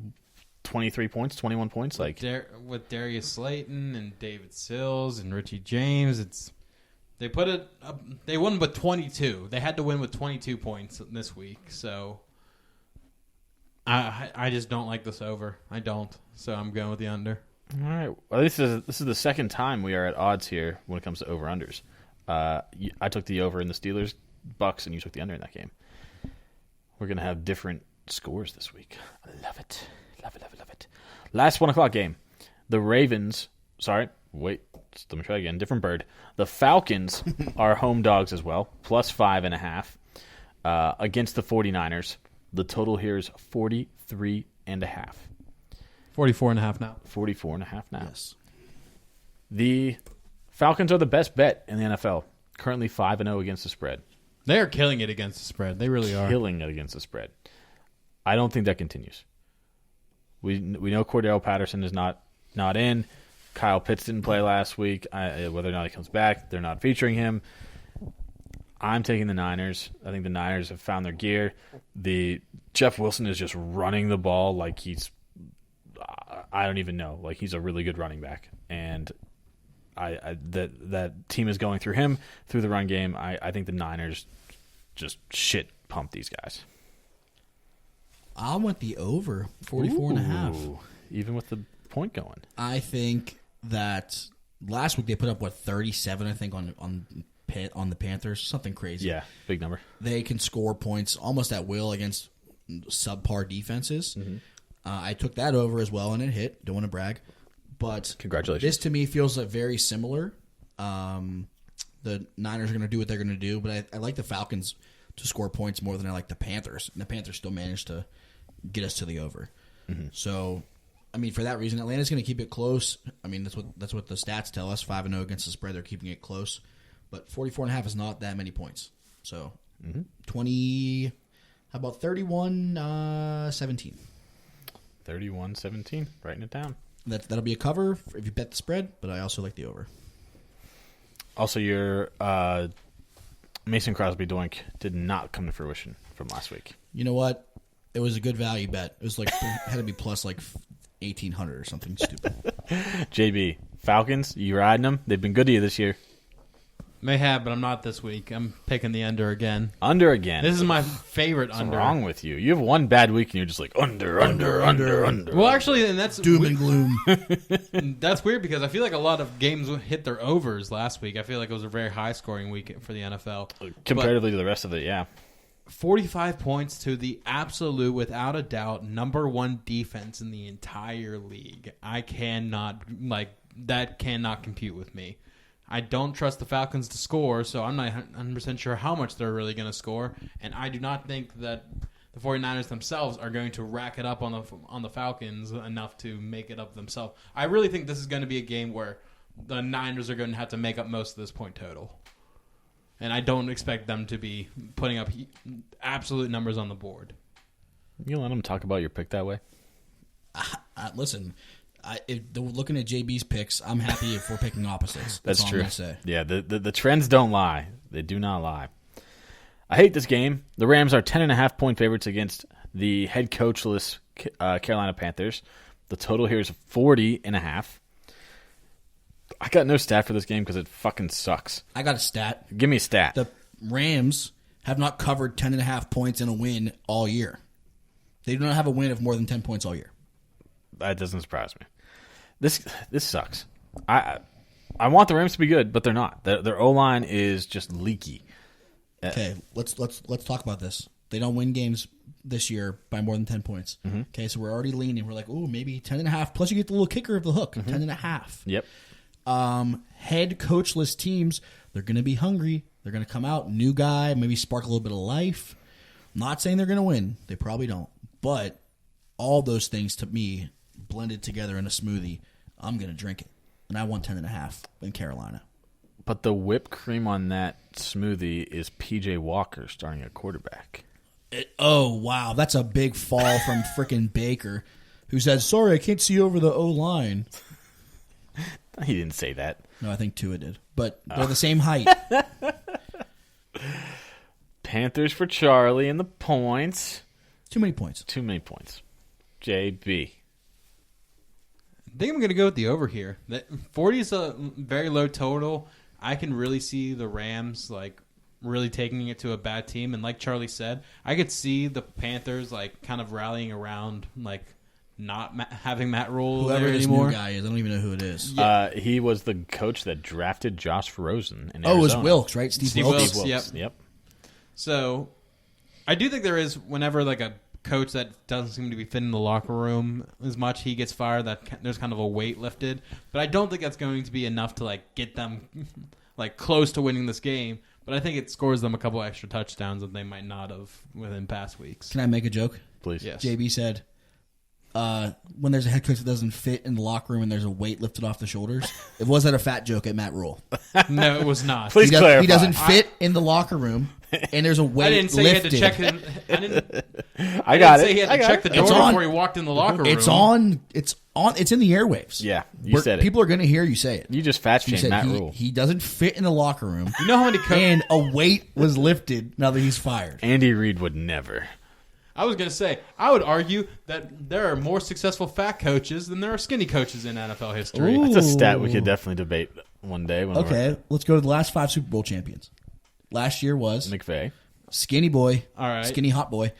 23 points, 21 points? Like With Darius Slayton and David Sills and Richie James, they put it up, they won with 22. They had to win with 22 points this week. So I just don't like this over. I don't. So I'm going with the under. All right. Well, this is the second time we are at odds here when it comes to over-unders. I took the over in the Steelers, Bucks, and you took the under in that game. We're going to have different scores this week. I love it. Love it, love it, love it. Last 1 o'clock game. The Ravens, let me try again. Different bird. The Falcons are home dogs as well, +5.5 against the 49ers. The total here is 43.5. 44.5 now. 44.5 now. Yes. The Falcons are the best bet in the NFL. Currently 5-0 against the spread. They are killing it against the spread. They really are. Killing it against the spread. I don't think that continues. We know Cordell Patterson is not in. Kyle Pitts didn't play last week. Whether or not he comes back, they're not featuring him. I'm taking the Niners. I think the Niners have found their gear. The Jeff Wilson is just running the ball like he's I don't even know. Like he's a really good running back, and that team is going through him through the run game. I think the Niners just shit pump these guys. I went the over 44.5. Even with the point going. I think that last week they put up 37. I think on the Panthers, something crazy. Yeah, big number. They can score points almost at will against subpar defenses. Mm-hmm. I took that over as well, and it hit. Don't want to brag. But congratulations. This, to me, feels like very similar. The Niners are going to do what they're going to do, but I like the Falcons to score points more than I like the Panthers. And the Panthers still managed to get us to the over. Mm-hmm. So, I mean, for that reason, Atlanta's going to keep it close. I mean, that's what the stats tell us. 5-0 against the spread. They're keeping it close. But 44.5 is not that many points. So, 20, how about 31-17? 31-17, writing it down. That'll be a cover if you bet the spread, but I also like the over. Also, your Mason Crosby doink did not come to fruition from last week. You know what? It was a good value bet. It was like had to be plus like 1,800 or something stupid. JB, Falcons, you riding them? They've been good to you this year. May have, but I'm not this week. I'm picking the under again. Under again. This is my favorite What's under. wrong with you? You have one bad week and you're just like under. Well, actually, and that's Doom and gloom. That's weird because I feel like a lot of games hit their overs last week. I feel like it was a very high-scoring week for the NFL. Comparatively to the rest of it, yeah. 45 points to the absolute, without a doubt, number one defense in the entire league. I cannot, that cannot compute with me. I don't trust the Falcons to score, so I'm not 100% sure how much they're really going to score. And I do not think that the 49ers themselves are going to rack it up on the Falcons enough to make it up themselves. I really think this is going to be a game where the Niners are going to have to make up most of this point total. And I don't expect them to be putting up absolute numbers on the board. You let them talk about your pick that way? Listen, looking at JB's picks, I'm happy if we're picking opposites. That's all true. I'm going to say. Yeah, the trends don't lie. They do not lie. I hate this game. The Rams are 10.5 point favorites against the head coachless Carolina Panthers. The total here is 40.5. I got no stat for this game because it fucking sucks. I got a stat. Give me a stat. The Rams have not covered 10.5 points in a win all year. They do not have a win of more than 10 points all year. That doesn't surprise me. This sucks. I want the Rams to be good, but they're not. Their O-line is just leaky. Okay, let's talk about this. They don't win games this year by more than 10 points. Okay, so we're already leaning. We're like, oh, maybe 10.5. Plus, you get the little kicker of the hook, 10.5. Yep. Head coachless teams, they're going to be hungry. They're going to come out, new guy, maybe spark a little bit of life. Not saying they're going to win. They probably don't. But all those things, to me, blended together in a smoothie, I'm going to drink it. And I want 10.5 in Carolina. But the whipped cream on that smoothie is P.J. Walker starting at quarterback. Oh, wow. That's a big fall from frickin' Baker, who said, sorry, I can't see over the O-line. He didn't say that. No, I think Tua did. But they're the same height. Panthers for Charlie and the points. Too many points. Too many points. JB. I think I'm going to go with the over here. 40 is a very low total. I can really see the Rams like really taking it to a bad team, and like Charlie said, I could see the Panthers like kind of rallying around like not having Matt Rule Whoever there this anymore. new guy is, I don't even know who it is. He was the coach that drafted Josh Rosen in Arizona. Oh, it was Wilkes, right? Steve Wilkes. Wilkes. Yep. So, I do think there is whenever like a coach that doesn't seem to be fitting the locker room as much, he gets fired. That there's kind of a weight lifted, but I don't think that's going to be enough to like get them like close to winning this game. But I think it scores them a couple extra touchdowns that they might not have within past weeks. Can I make a joke? Please. Yes. JB said, when there's a head coach that doesn't fit in the locker room and there's a weight lifted off the shoulders, it wasn't a fat joke at Matt Rule. No, it was not. Please clarify. He doesn't fit in the locker room, and there's a weight I didn't say lifted. he had to check in. I didn't I got say it. he had I to got check it. the door It's on. before he walked in the locker room. It's on. It's in the airwaves. Yeah, you said it. People are going to hear you say it. You just fat You shamed said Matt he, Rule. he doesn't fit in the locker room, You know how many and a weight was lifted now that he's fired. Andy Reid would never. I was going to say, I would argue that there are more successful fat coaches than there are skinny coaches in NFL history. Ooh. That's a stat we could definitely debate one day. When Okay, let's go to the last 5 Super Bowl champions. Last year was we're McVay. Skinny Boy, All right. Skinny Hot Boy.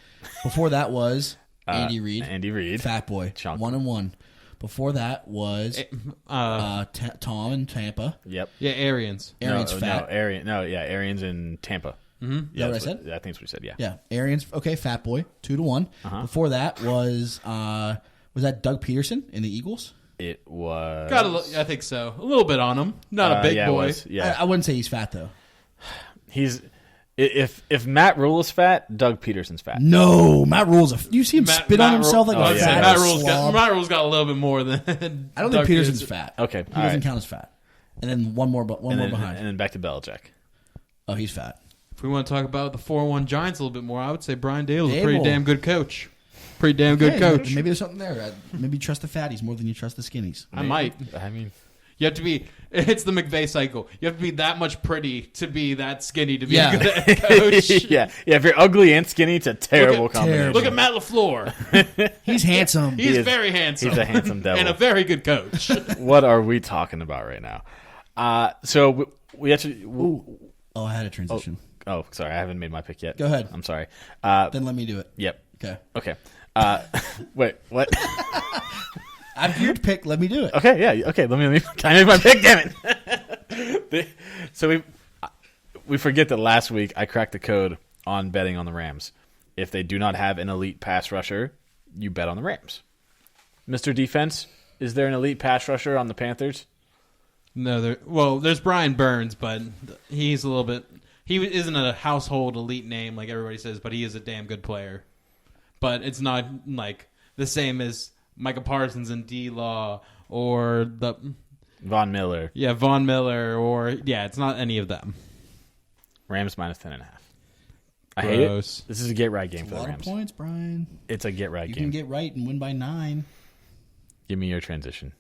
Before that was Andy Reid, Andy Reid. Fat Boy, Chunk. 1-1. Before that was Tom in Tampa. Yep. Yeah, Arians. Arians fat. Arians in Tampa. Mm-hmm. Is that what I said? I think that's what you said. Yeah. Yeah, Arians. Okay, Fat Boy, 2-1. Before that was that Doug Peterson in the Eagles? It was. I think so. A little bit on him. Not a big yeah, it boy. was. Yeah. I wouldn't say he's fat though. He's. If Matt Rule is fat, Doug Peterson's fat. No, Matt Rule's you see him spit on himself like Oh, a yeah. fat slob. Matt Rule's got a little bit more than. I don't Doug think Peterson's Peterson. fat. Okay, he all doesn't right. count as fat. And then one more behind. And then back to Belichick. Oh, he's fat. If we want to talk about the 4-1 Giants a little bit more, I would say Brian Dable is a pretty Dable. damn good coach. Pretty damn good Okay, coach. Maybe there's something there. Maybe you trust the fatties more than you trust the skinnies. I might. I mean, You have to be. It's the McVay cycle. You have to be that much pretty to be that skinny to be Yeah. a good head coach. yeah. If you're ugly and skinny, it's a terrible combination. Look at Matt LaFleur. He's handsome. He's is- very handsome. he's a handsome devil. and a very good coach. What are we talking about right now? So we actually. Oh, I had a transition. Oh, sorry, I haven't made my pick yet. Go ahead. I'm sorry. Then let me do it. Yep. Okay. Okay. Wait. What? After your pick, let me do it. Okay. Yeah. Okay. Let me. Can I make my pick? Damn it. So we forget that last week I cracked the code on betting on the Rams. If they do not have an elite pass rusher, you bet on the Rams. Mr. Defense, is there an elite pass rusher on the Panthers? No, there's Brian Burns, but he's a little bit. He isn't a household elite name like everybody says, but he is a damn good player. But it's not like the same as Micah Parsons and D-Law or the Von Miller. Von Miller or it's not any of them. Rams -10.5. I hate it. Gross. This is a get right game A for the lot of Rams. points, Brian. It's a get right You game. can get right and win by 9. Give me your transition.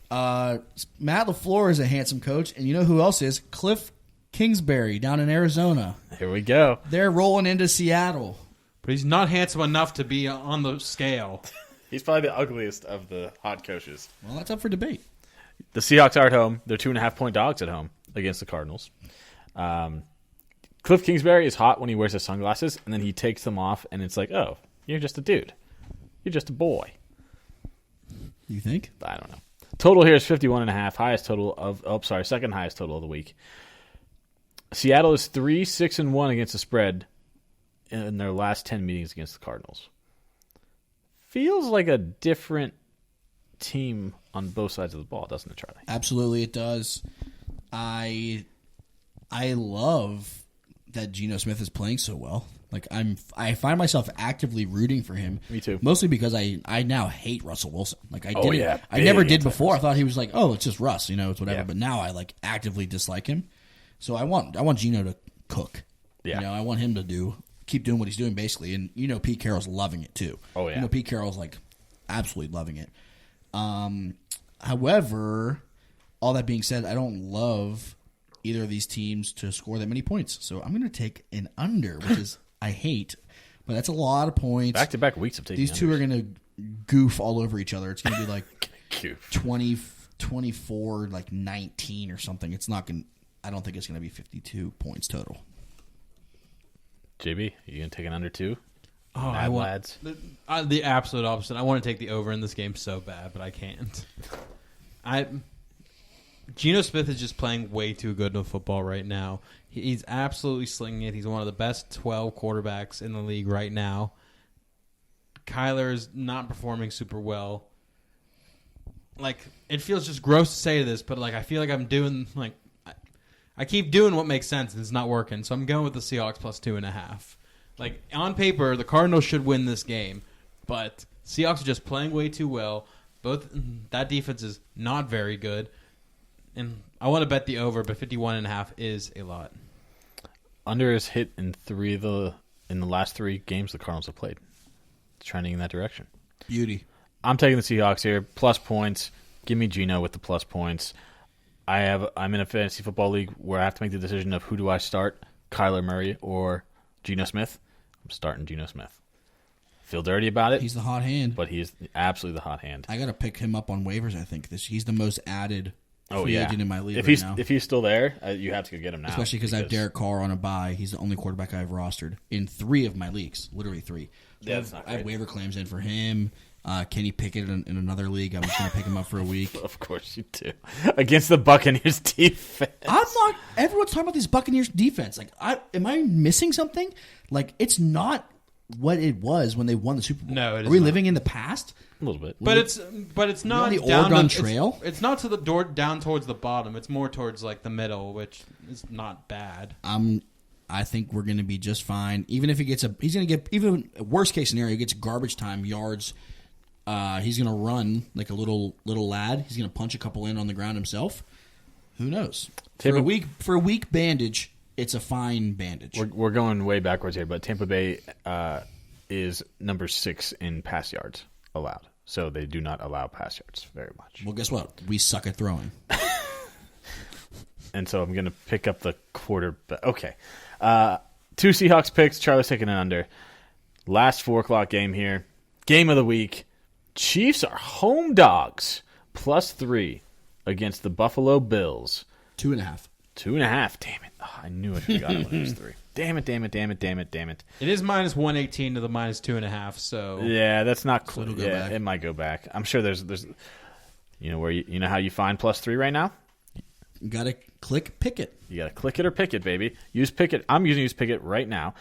Matt LaFleur is a handsome coach, and you know who else is? Cliff Kingsbury down in Arizona. Here we go. They're rolling into Seattle. But he's not handsome enough to be on the scale. He's probably the ugliest of the hot coaches. Well, that's up for debate. The Seahawks are at home. They're 2.5-point dogs at home against the Cardinals. Cliff Kingsbury is hot when he wears his sunglasses, and then he takes them off, and it's like, oh, you're just a dude. You're just a boy. You think? I don't know. Total here is 51.5. Highest total of second highest total of the week. Seattle is 3-6-1 against the spread in their last 10 meetings against the Cardinals. Feels like a different team on both sides of the ball, doesn't it, Charlie? Absolutely, it does. I love that Geno Smith is playing so well. Like I find myself actively rooting for him. Me too. Mostly because I now hate Russell Wilson. Like I Oh, didn't. yeah, I never big did before. I thought he was like, oh, it's just Russ. It's whatever. Yeah. But now I like actively dislike him. So I want Geno to cook. Yeah. I want him to keep doing what he's doing basically. And Pete Carroll's loving it too. Oh, yeah. Pete Carroll's like absolutely loving it. However, all that being said, I don't love either of these teams to score that many points. So I'm going to take an under, which is I hate, but that's a lot of points. Back-to-back weeks of taking These two are going to goof all over each other. It's going to be like Goof. 20, 24, like 19 or something. It's not going. I don't think it's going to be 52 points total. JB, you going to take an under two? Oh, Mad lads. The absolute opposite. I want to take the over in this game so bad, but I can't. Geno Smith is just playing way too good of football right now. He's absolutely slinging it. He's one of the best 12 quarterbacks in the league right now. Kyler is not performing super well. Like, it feels just gross to say this, but like I feel like I'm doing like I keep doing what makes sense and it's not working. So I'm going with the Seahawks plus 2.5. Like on paper, the Cardinals should win this game, but Seahawks are just playing way too well. That defense is not very good. And I want to bet the over, but 51.5 is a lot. Under is hit in the last 3 games the Cardinals have played. It's trending in that direction. Beauty. I'm taking the Seahawks here. Plus points. Give me Geno with the plus points. I'm in a fantasy football league where I have to make the decision of who do I start, Kyler Murray or Geno Smith. I'm starting Geno Smith. Feel dirty about it. He's the hot hand. But he is absolutely the hot hand. I got to pick him up on waivers, I think. He's the most added free agent in my league if now. If he's still there, you have to go get him now. Especially because I have Derek Carr on a bye. He's the only quarterback I've rostered in 3 of my leagues, literally 3. Yeah, that's not I have great. waiver claims in for him. Kenny Pickett in another league. I'm just going to pick him up for a week. Of course you do. Against the Buccaneers defense. I'm not. Everyone's talking about this Buccaneers defense. Like, am I missing something? Like, it's not what it was when they won the Super Bowl. No, it Are is we not. living in the past? A little bit. But it's not the down Oregon to, Trail? It's not to the door down towards the bottom. It's more towards like the middle, which is not bad. I think we're going to be just fine. Even if he's going to get, even worst case scenario, he gets garbage time yards. He's going to run like a little lad. He's going to punch a couple in on the ground himself. Who knows? For a weak bandage, it's a fine bandage. We're going way backwards here, but Tampa Bay is number 6 in pass yards allowed. So they do not allow pass yards very much. Well, guess what? We suck at throwing. And so I'm going to pick up the quarterback. Okay. 2 Seahawks picks. Charlie's taking an under. Last 4 o'clock game here. Game of the week. Chiefs are home dogs. Plus 3 against the Buffalo Bills. 2.5. 2.5. Damn it. Oh, I knew I should have got it when it was 3. Damn it. It is minus 118 to the minus 2.5. So Yeah, that's not close. it'll go Yeah, back. it might go back. I'm sure there's where you know how you find plus 3 right now? You got to click Pickett. You got to click it or pick it, baby. Use Pickett. I'm using Use Pickett right now.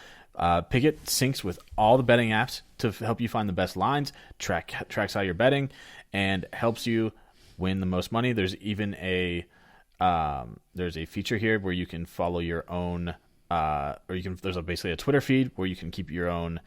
Pickett syncs with all the betting apps to help you find the best lines, tracks how you're betting, and helps you win the most money. There's even a feature here where you can follow your own, there's basically a Twitter feed where you can keep your own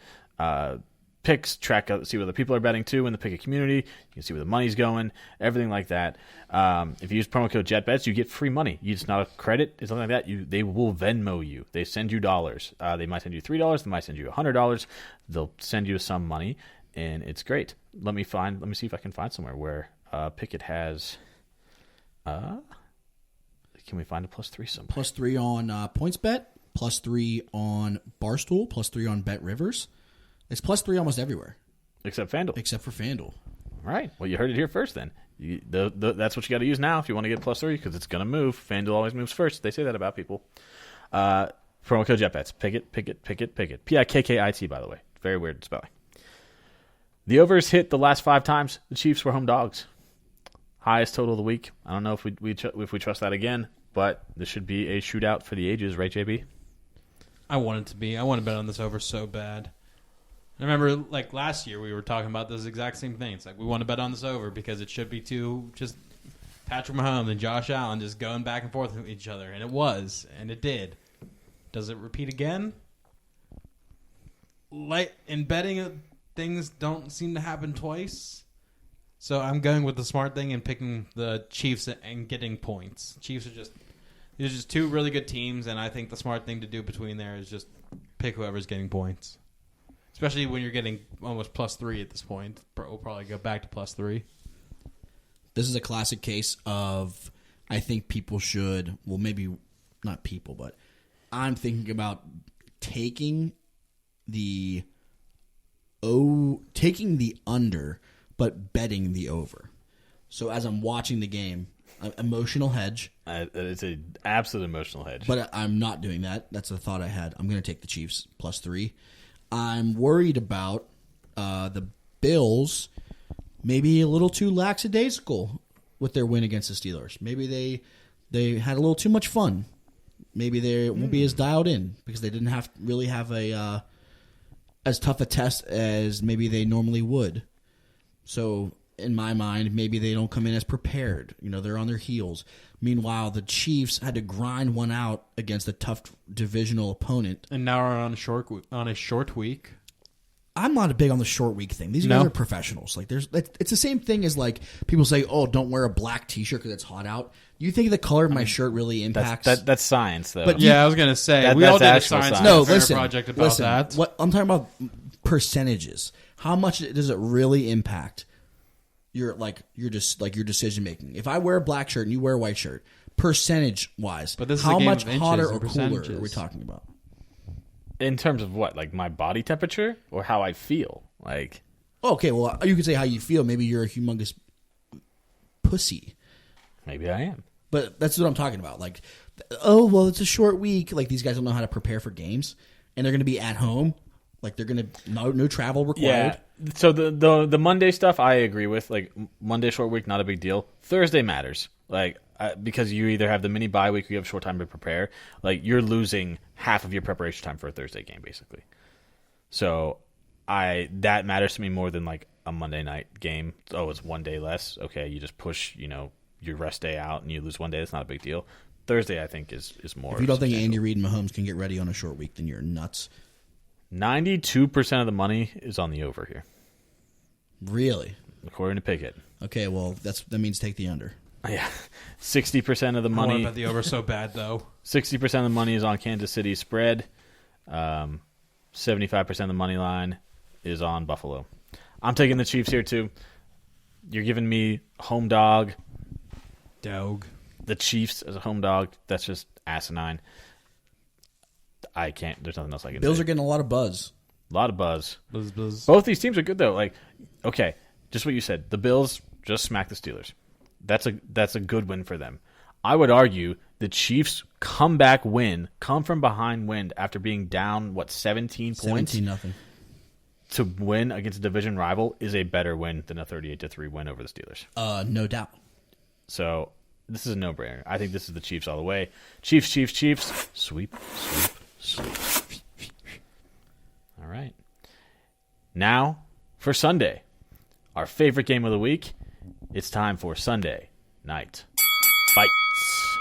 picks, see what other people are betting too in the Pickett community. You can see where the money's going, everything like that. If you use promo code JETBETS, you get free money. It's not a credit, it's something like that. They will Venmo you. They send you dollars. They might send you $3. They might send you $100. They'll send you some money, and it's great. Let me see if I can find somewhere where Pickett has. Can we find a plus 3 somewhere? Plus 3 on PointsBet. Plus 3 on Barstool. Plus 3 on Bet Rivers. It's plus 3 almost everywhere Except FanDuel. except for FanDuel. All right. Well, you heard it here first then. That's what you got to use now if you want to get +3 because it's going to move. FanDuel always moves first. They say that about people. Promo code JetBets. Pickett. Pikkit, by the way. Very weird spelling. The overs hit the last 5 times. The Chiefs were home dogs. Highest total of the week. I don't know if we trust that again, but this should be a shootout for the ages, right, JB? I want it to be. I want to bet on this over so bad. I remember, like, last year we were talking about this exact same thing. It's like, we want to bet on this over because it should be just Patrick Mahomes and Josh Allen just going back and forth with each other. And it was, and it did. Does it repeat again? Like, in betting, things don't seem to happen twice. So I'm going with the smart thing and picking the Chiefs and getting points. Chiefs are they're just 2 really good teams, and I think the smart thing to do between there is just pick whoever's getting points. Especially when you're getting almost +3 at this point. We'll probably go back to +3. This is a classic case of, I think people should, well, maybe not people, but I'm thinking about taking the under, but betting the over. So as I'm watching the game, emotional hedge. It's an absolute emotional hedge. But I'm not doing that. That's the thought I had. I'm going to take the Chiefs +3. I'm worried about the Bills maybe a little too lackadaisical with their win against the Steelers. Maybe they had a little too much fun. Maybe they won't be as dialed in because they didn't really have a as tough a test as maybe they normally would. So in my mind, maybe they don't come in as prepared. They're on their heels. Meanwhile, the Chiefs had to grind one out against a tough divisional opponent. And now we're on a short week. I'm not big on the short week thing. These guys are professionals. Like, it's the same thing as like people say, "Oh, don't wear a black T-shirt because it's hot out." You think the color of my shirt really impacts? That's science, though. But I was gonna say we all did a science project about that. What I'm talking about percentages. How much does it really impact your decision making? If I wear a black shirt and you wear a white shirt, percentage wise, but this is how a game much of inches hotter and or cooler percentages. are we talking about? In terms of what? Like my body temperature or how I feel? Like, okay, well, you could say how you feel. Maybe you're a humongous pussy. Maybe I am. But that's what I'm talking about. Like, oh, well, it's a short week. Like, these guys don't know how to prepare for games, and they're going to be at home. Like, they're going to no travel required. Yeah. So the Monday stuff I agree with. Like, Monday short week, not a big deal. Thursday matters. Like, because you either have the mini bye week or you have short time to prepare. Like, you're losing half of your preparation time for a Thursday game, basically. So that matters to me more than like a Monday night game. Oh, it's one day less. Okay, you just push, your rest day out and you lose one day. That's not a big deal. Thursday, I think, is more. If you don't think Andy Reid and Mahomes can get ready on a short week, then you're nuts. 92% of the money is on the over here. Really? According to Pickett. Okay, well, that means take the under. Yeah. 60% of the I want money. to bet the over so bad, though. 60% of the money is on Kansas City spread. 75% of the money line is on Buffalo. I'm taking the Chiefs here, too. You're giving me home dog. Dog. The Chiefs as a home dog, that's just asinine. I can't. There's nothing else I can Bills say. are getting a lot of buzz. A lot of buzz. Buzz. Both these teams are good, though. Like, okay, just what you said. The Bills just smacked the Steelers. That's a good win for them. I would argue the Chiefs' comeback win, come from behind win after being down, 17 points? 17-0. To win against a division rival is a better win than a 38-3 win over the Steelers. No doubt. So this is a no-brainer. I think this is the Chiefs all the way. Chiefs. Sweep. All right. Now for Sunday, our favorite game of the week. It's time for Sunday Night Fights.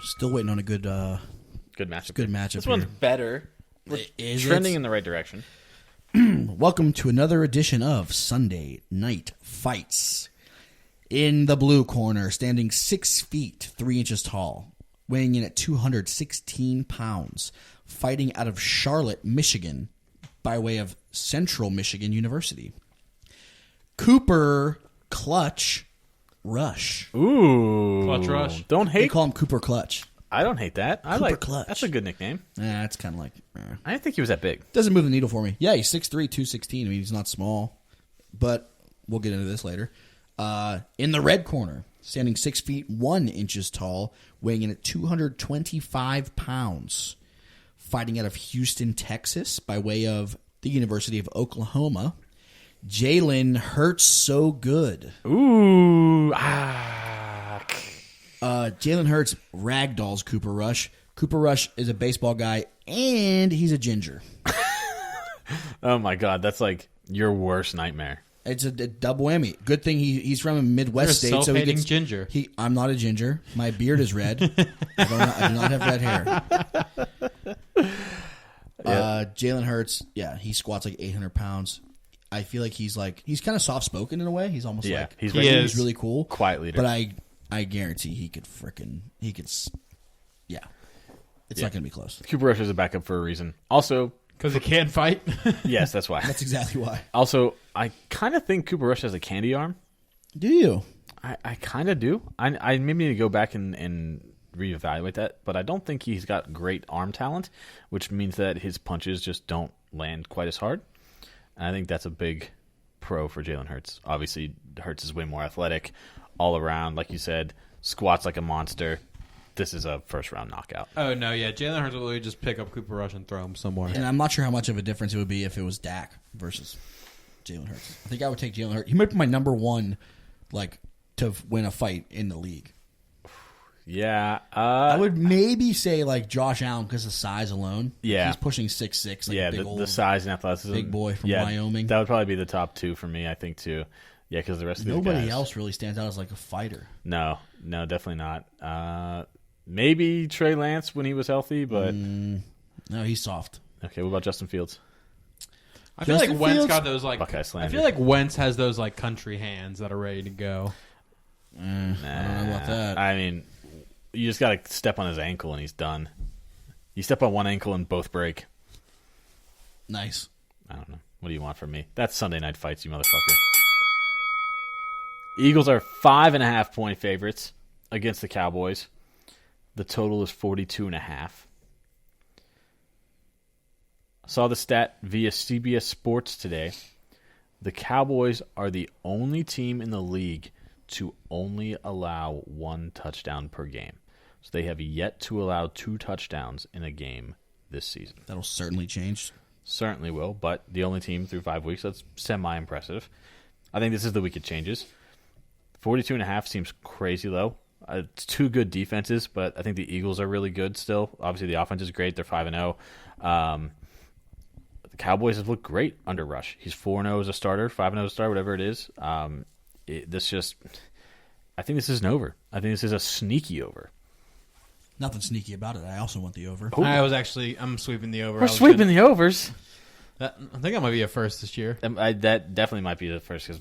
Still waiting on a good matchup. good matchup This one's here. better. We're Is trending it? in the right direction. Welcome to another edition of Sunday Night Fights. In the blue corner, standing 6 feet 3 inches tall, weighing in at 216 pounds, fighting out of Charlotte, Michigan, by way of Central Michigan University. Cooper Clutch Rush. Ooh. Clutch Rush. Don't They hate. call him Cooper Clutch. I don't hate that. I Cooper like Clutch. That's a good nickname. It's kind of like... I didn't think he was that big. Doesn't move the needle for me. Yeah, he's 6'3", 216. I mean, he's not small, but we'll get into this later. In the red corner, standing 6 feet 1 inches tall, weighing in at 225 pounds, fighting out of Houston, Texas, by way of the University of Oklahoma, Jalen Hurts so good. Ooh. Jalen Hurts ragdolls Cooper Rush. Cooper Rush is a baseball guy, and he's a ginger. Oh, my God. That's like your worst nightmare. It's a double whammy. Good thing he's from a Midwest You're a state, so he self-hating gets ginger. I'm not a ginger. My beard is red. I do not have red hair. Jalen Hurts, he squats like 800 pounds. I feel like he's kind of soft spoken in a way. He's almost like he's he's really cool, quiet leader. But I guarantee he could. It's not going to be close. Cooper Rush is a backup for a reason. Also, Because he can't fight? yes, that's why. That's exactly why. Also, I kind of think Cooper Rush has a candy arm. Do you? I kind of do. I maybe need to go back and reevaluate that, but I don't think he's got great arm talent, which means that his punches just don't land quite as hard. And I think that's a big pro for Jalen Hurts. Obviously, Hurts is way more athletic all around. Like you said, squats like a monster. This is a first-round knockout. Oh, no, yeah. Jalen Hurts will literally just pick up Cooper Rush and throw him somewhere. And I'm not sure how much of a difference it would be if it was Dak versus Jalen Hurts. I think I would take Jalen Hurts. He might be my number one, to win a fight in the league. Yeah. I would maybe say Josh Allen because of size alone. Yeah. He's pushing 6'6", the size and athleticism. big boy from Wyoming. That would probably be the top two for me, I think, too. Yeah, because the rest of these guys... Nobody else really stands out as a fighter. No, definitely not. Maybe Trey Lance when he was healthy, but... No, he's soft. Okay, what about Justin Fields? I feel like Justin Wentz Fields? got those Buckeye I slander. feel like Wentz has those country hands that are ready to go. I don't know about that. I mean, you just got to step on his ankle and he's done. You step on one ankle and both break. Nice. I don't know. What do you want from me? That's Sunday Night Fights, you motherfucker. Eagles are 5.5-point favorites against the Cowboys. The total is 42.5. Saw the stat via CBS Sports today. The Cowboys are the only team in the league to only allow 1 touchdown per game. So they have yet to allow 2 touchdowns in a game this season. That'll certainly change. Certainly will, but the only team through 5 weeks, that's semi-impressive. I think this is the week it changes. 42.5 seems crazy low. It's 2 good defenses, but I think the Eagles are really good still. Obviously, the offense is great. They're 5-0. The Cowboys have looked great under Rush. He's 4-0 as a starter, 5-0 as a starter, whatever it is. I think this is an over. I think this is a sneaky over. Nothing sneaky about it. I also want the over. I'm sweeping the over. We're sweeping the overs. I think that might be a first this year. That definitely might be the first because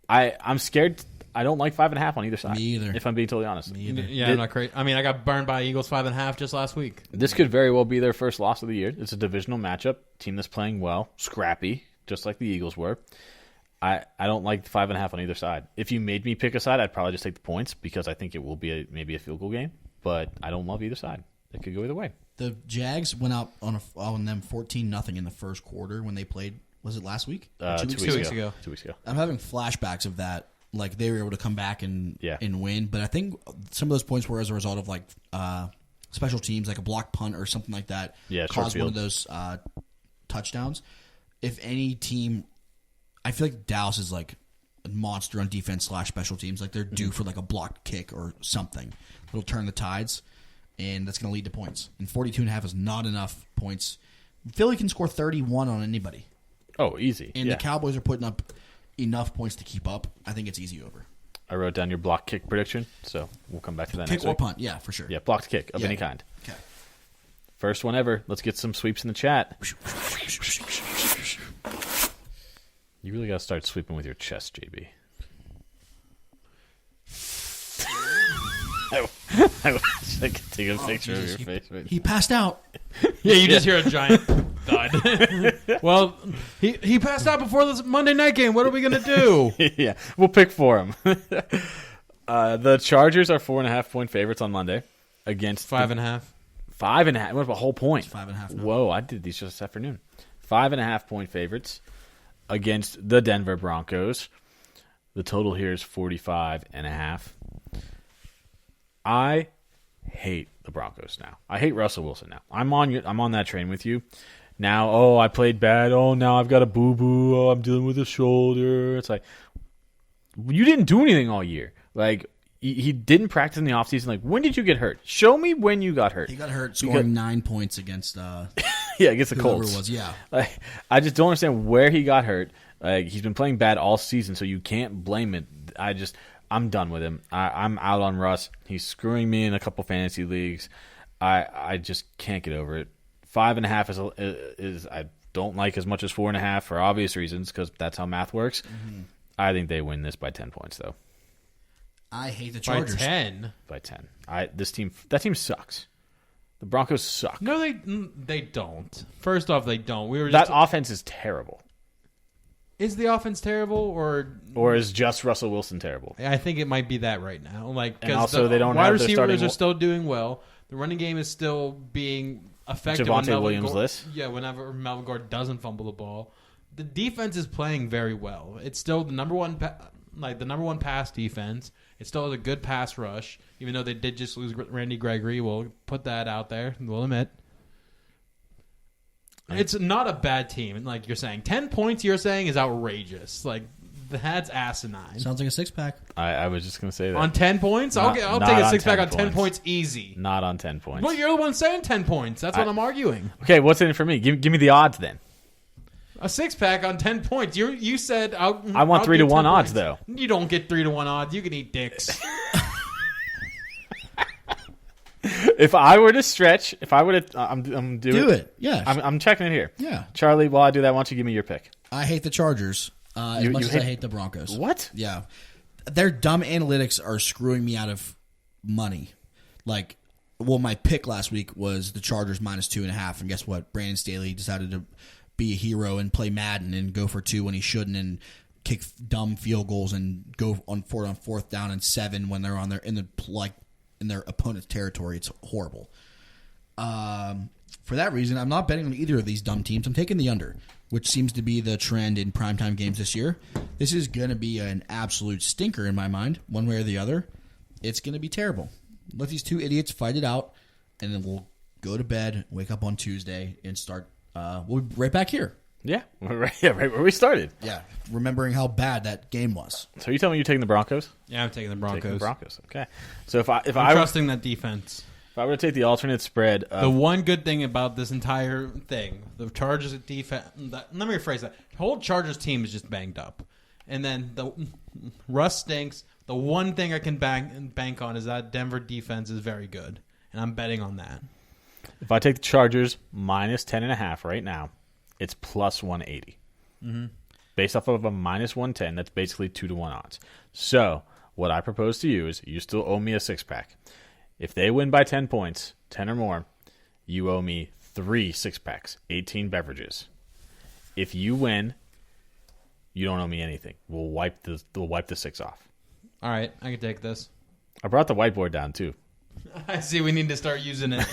I'm scared. I don't like 5.5 on either side. Me either. If I'm being totally honest. Me either. Yeah, I'm not crazy. I mean, I got burned by Eagles 5.5 just last week. This could very well be their first loss of the year. It's a divisional matchup. Team that's playing well, scrappy, just like the Eagles were. I don't like 5.5 on either side. If you made me pick a side, I'd probably just take the points because I think it will be maybe a field goal game. But I don't love either side. It could go either way. The Jags went out on them 14-0 in the first quarter when they played. Was it last week? 2 weeks ago. 2 weeks ago. I'm having flashbacks of that. They were able to come back and win. But I think some of those points were as a result of special teams, like a block punt or something like that. Yeah, caused one of those touchdowns. If any team, I feel like Dallas is a monster on defense / special teams. They're due for a blocked kick or something. It'll turn the tides, and that's going to lead to points. And 42.5 is not enough points. Philly can score 31 on anybody. Oh, easy. And the Cowboys are putting up enough points to keep up. I think it's easy over. I wrote down your block kick prediction, so we'll come back to that next Kick or week. Punt, yeah, for sure. Yeah, blocked kick of any kind. Okay. First one ever. Let's get some sweeps in the chat. You really got to start sweeping with your chest, JB. I wish I could take a picture of your face. He passed out. Yeah, you just hear a giant thud. Well, he passed out before this Monday night game. What are we going to do? Yeah, we'll pick for him. The Chargers are 4.5-point favorites on Monday against 5.5. 5.5. What about a whole point? 5.5. No. Whoa, I did these just this afternoon. 5.5-point favorites against the Denver Broncos. The total here is 45.5. I hate the Broncos now. I hate Russell Wilson now. I'm on that train with you. Now, I played bad. Now I've got a boo-boo. I'm dealing with a shoulder. It's like, you didn't do anything all year. Like, he didn't practice in the offseason. Like, when did you get hurt? Show me when you got hurt. He got hurt scoring 9 points against against the whoever Colts. it was. Yeah. Like, I just don't understand where he got hurt. Like, he's been playing bad all season, so you can't blame it. I'm done with him. I'm out on Russ. He's screwing me in a couple fantasy leagues. I just can't get over it. 5.5 is I don't like as much as 4.5 for obvious reasons because that's how math works. Mm-hmm. I think they win this by 10 points though. I hate the Chargers. By 10. That team sucks. The Broncos suck. No, they don't. First off, they don't. That offense is terrible. Is the offense terrible, or is just Russell Wilson terrible? I think it might be that right now. Like, and also they don't wide have their receivers are still doing well. The running game is still being effective. Javonte Williams-less. Yeah, whenever Melvin Gordon doesn't fumble the ball, the defense is playing very well. It's still the number one pass defense. It still has a good pass rush, even though they did just lose Randy Gregory. We'll put that out there. We'll admit. It's not a bad team, like you're saying. 10 points, you're saying, is outrageous. Like, that's asinine. Sounds like a 6-pack. I was just going to say that. On 10 points? I'll take a 6-pack on 10 points easy. Not on 10 points. Well, you're the one saying 10 points. That's what I'm arguing. Okay, what's in it for me? Give me the odds then. A 6-pack on 10 points. You said I want 3-1 odds, though. You don't get 3-1 odds. You can eat dicks. If I were to stretch, I'm doing Do it. Yeah. I'm checking it here. Yeah. Charlie, while I do that, why don't you give me your pick? I hate the Chargers as much as I hate the Broncos. What? Yeah. Their dumb analytics are screwing me out of money. Like, my pick last week was the Chargers minus 2.5, and guess what? Brandon Staley decided to be a hero and play Madden and go for 2 when he shouldn't, and kick dumb field goals and go on 4th down and 7 when they're on their in their opponent's territory. It's horrible. For that reason, I'm not betting on either of these dumb teams. I'm taking the under, which seems to be the trend in primetime games this year. This is going to be an absolute stinker in my mind, one way or the other. It's going to be terrible. Let these two idiots fight it out, and then we'll go to bed, wake up on Tuesday, and start. We'll be right back here. Yeah, right where we started. Yeah, remembering how bad that game was. So you tell me you're taking the Broncos? Yeah, I'm taking the Broncos. Taking the Broncos. Okay. So if I'm trusting that defense. If I were to take the alternate spread, the one good thing about this entire thing, the Chargers defense. Let me rephrase that. The whole Chargers team is just banged up, and then the Russ stinks. The one thing I can bank on is that Denver defense is very good, and I'm betting on that. If I take the Chargers minus 10.5 right now, it's plus 180. Mm-hmm. Based off of a minus 110, that's basically 2-1 odds. So what I propose to you is you still owe me a 6-pack. If they win by 10 points, 10 or more, you owe me 3 6-packs, 18 beverages. If you win, you don't owe me anything. We'll wipe the 6 off. All right, I can take this. I brought the whiteboard down too. I see. We need to start using it.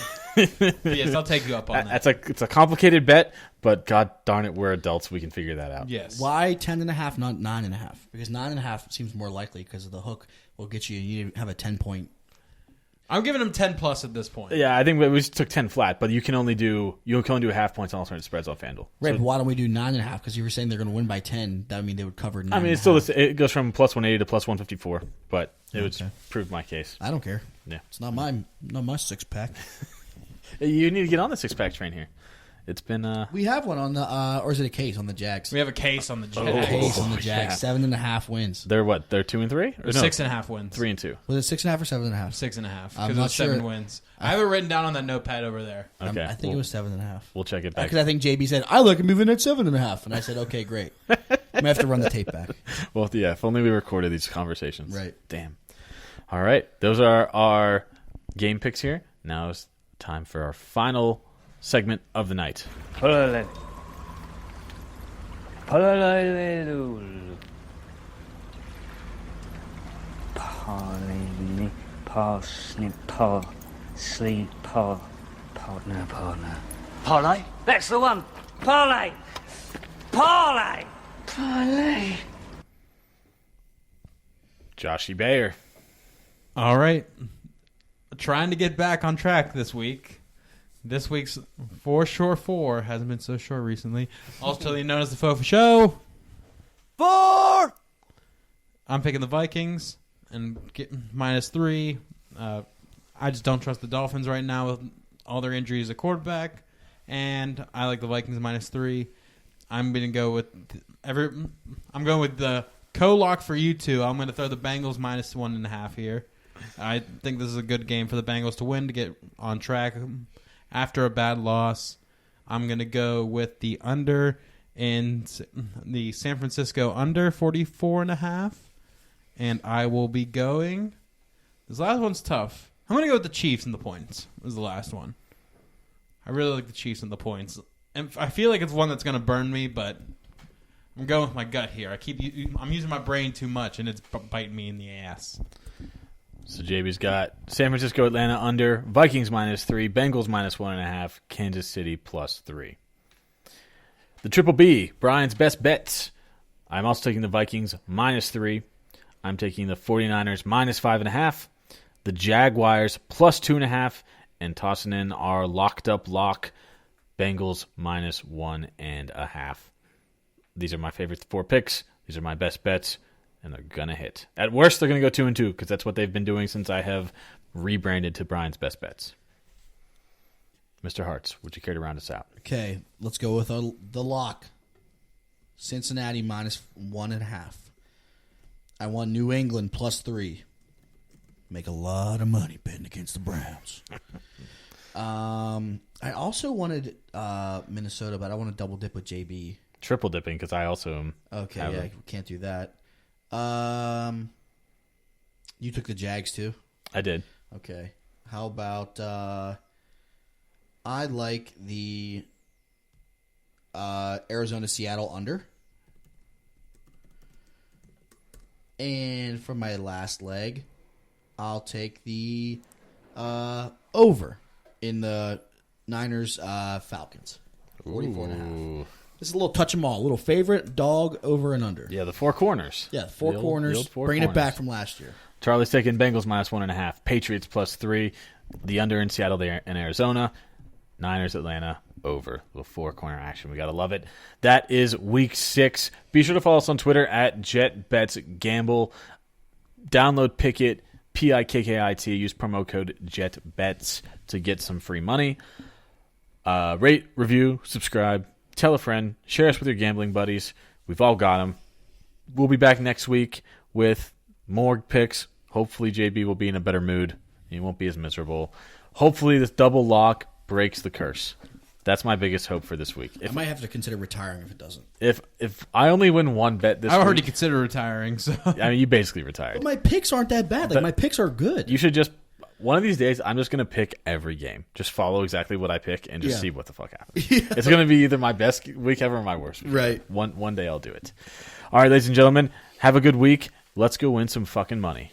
Yes, I'll take you up on that. It's a complicated bet, but god darn it, we're adults. We can figure that out. Yes. Why 10.5, not 9.5? Because 9.5 seems more likely because of the hook will get you. You need to have a 10-point. I'm giving them 10 plus at this point. Yeah, I think we just took 10 flat, but you can only do half points on alternate spreads on FanDuel. Right, So, but why don't we do 9.5? Because you were saying they're going to win by 10. That would mean they would cover 9. I mean, it goes from plus 180 to plus 154, but it would prove my case. I don't care. Yeah, it's not my 6-pack. You need to get on the 6-pack train here. It's been we have one on the or is it a case on the Jags? We have a case on the Jags. A case on the Jags. Yeah. 7.5 wins. They're what? They're 2 and 3, or no? 6.5 wins. 3 and 2. Was it 6.5 or 7.5? 6.5. I'm Because not it's 7 sure. wins. I have it written down on that notepad over there. Okay, I think it was 7.5. We'll check it back. Because I think JB said I like moving at 7.5, and I said okay, great. I'm gonna have to run the tape back. Well, yeah. If only we recorded these conversations. Right. Damn. All right. Those are our game picks here. Now it's time for our final segment of the night. Parley, parsnip, par, sleep, par, partner. Parlay? That's the one! Parlay! Parlay! Parlay! Joshy Bayer. All right. Trying to get back on track this week. This week's For Sure 4 hasn't been so short recently. Also known as the Fofa Show. 4! I'm picking the Vikings and get -3. I just don't trust the Dolphins right now with all their injuries at quarterback. And I like the Vikings -3. I'm going to go with I'm going with the co-lock for you two. I'm going to throw the Bengals -1.5 here. I think this is a good game for the Bengals to win to get on track after a bad loss. I'm going to go with the under in the San Francisco under 44.5. And I will be going. This last one's tough. I'm going to go with the Chiefs and the points. Was the last one. I really like the Chiefs and the points. And I feel like it's one that's going to burn me, but I'm going with my gut here. I'm using my brain too much, and it's biting me in the ass. So JB's got San Francisco, Atlanta under, Vikings -3, Bengals -1.5, Kansas City +3. The Triple B, Brian's best bets. I'm also taking the Vikings -3. I'm taking the 49ers -5.5, the Jaguars +2.5, and tossing in our locked up lock, Bengals -1.5. These are my favorite 4 picks. These are my best bets, and they're going to hit. At worst, they're going to go 2-2 because that's what they've been doing since I have rebranded to Brian's best bets. Mr. Hartz, would you care to round us out? Okay, let's go with the lock. Cincinnati -1.5. I want New England +3. Make a lot of money betting against the Browns. I also wanted Minnesota, but I want to double dip with JB. Triple dipping because I also am. Okay, yeah, we can't do that. You took the Jags too? I did. Okay. How about I like the Arizona-Seattle under. And for my last leg, I'll take the over in the Niners-Falcons. 44.5. This is a little touch 'em all. A little favorite, dog, over and under. Yeah, the 4 corners. Yeah, the four The corners. old 4 bringing corners. it back from last year. Charlie's taking Bengals -1.5, Patriots +3, the under in Seattle there in Arizona, Niners Atlanta over. The 4 corner action. We gotta love it. That is week 6. Be sure to follow us on Twitter at JetBetsGamble. Download Pickit, PIKKIT. Use promo code JetBets to get some free money. Rate, review, subscribe, tell a friend, share us with your gambling buddies. We've all got them. We'll be back next week with more picks. Hopefully JB will be in a better mood. He won't be as miserable. Hopefully this double lock breaks the curse. That's my biggest hope for this week. I might have to consider retiring if it doesn't. If I only win one bet this I already week, considered retiring, so I mean, you basically retired. But my picks aren't that bad. Like, But my picks are good. You should just, one of these days, I'm just going to pick every game. Just follow exactly what I pick and just Yeah. see what the fuck happens. It's going to be either my best week ever or my worst week. Right. One day I'll do it. All right, ladies and gentlemen, have a good week. Let's go win some fucking money.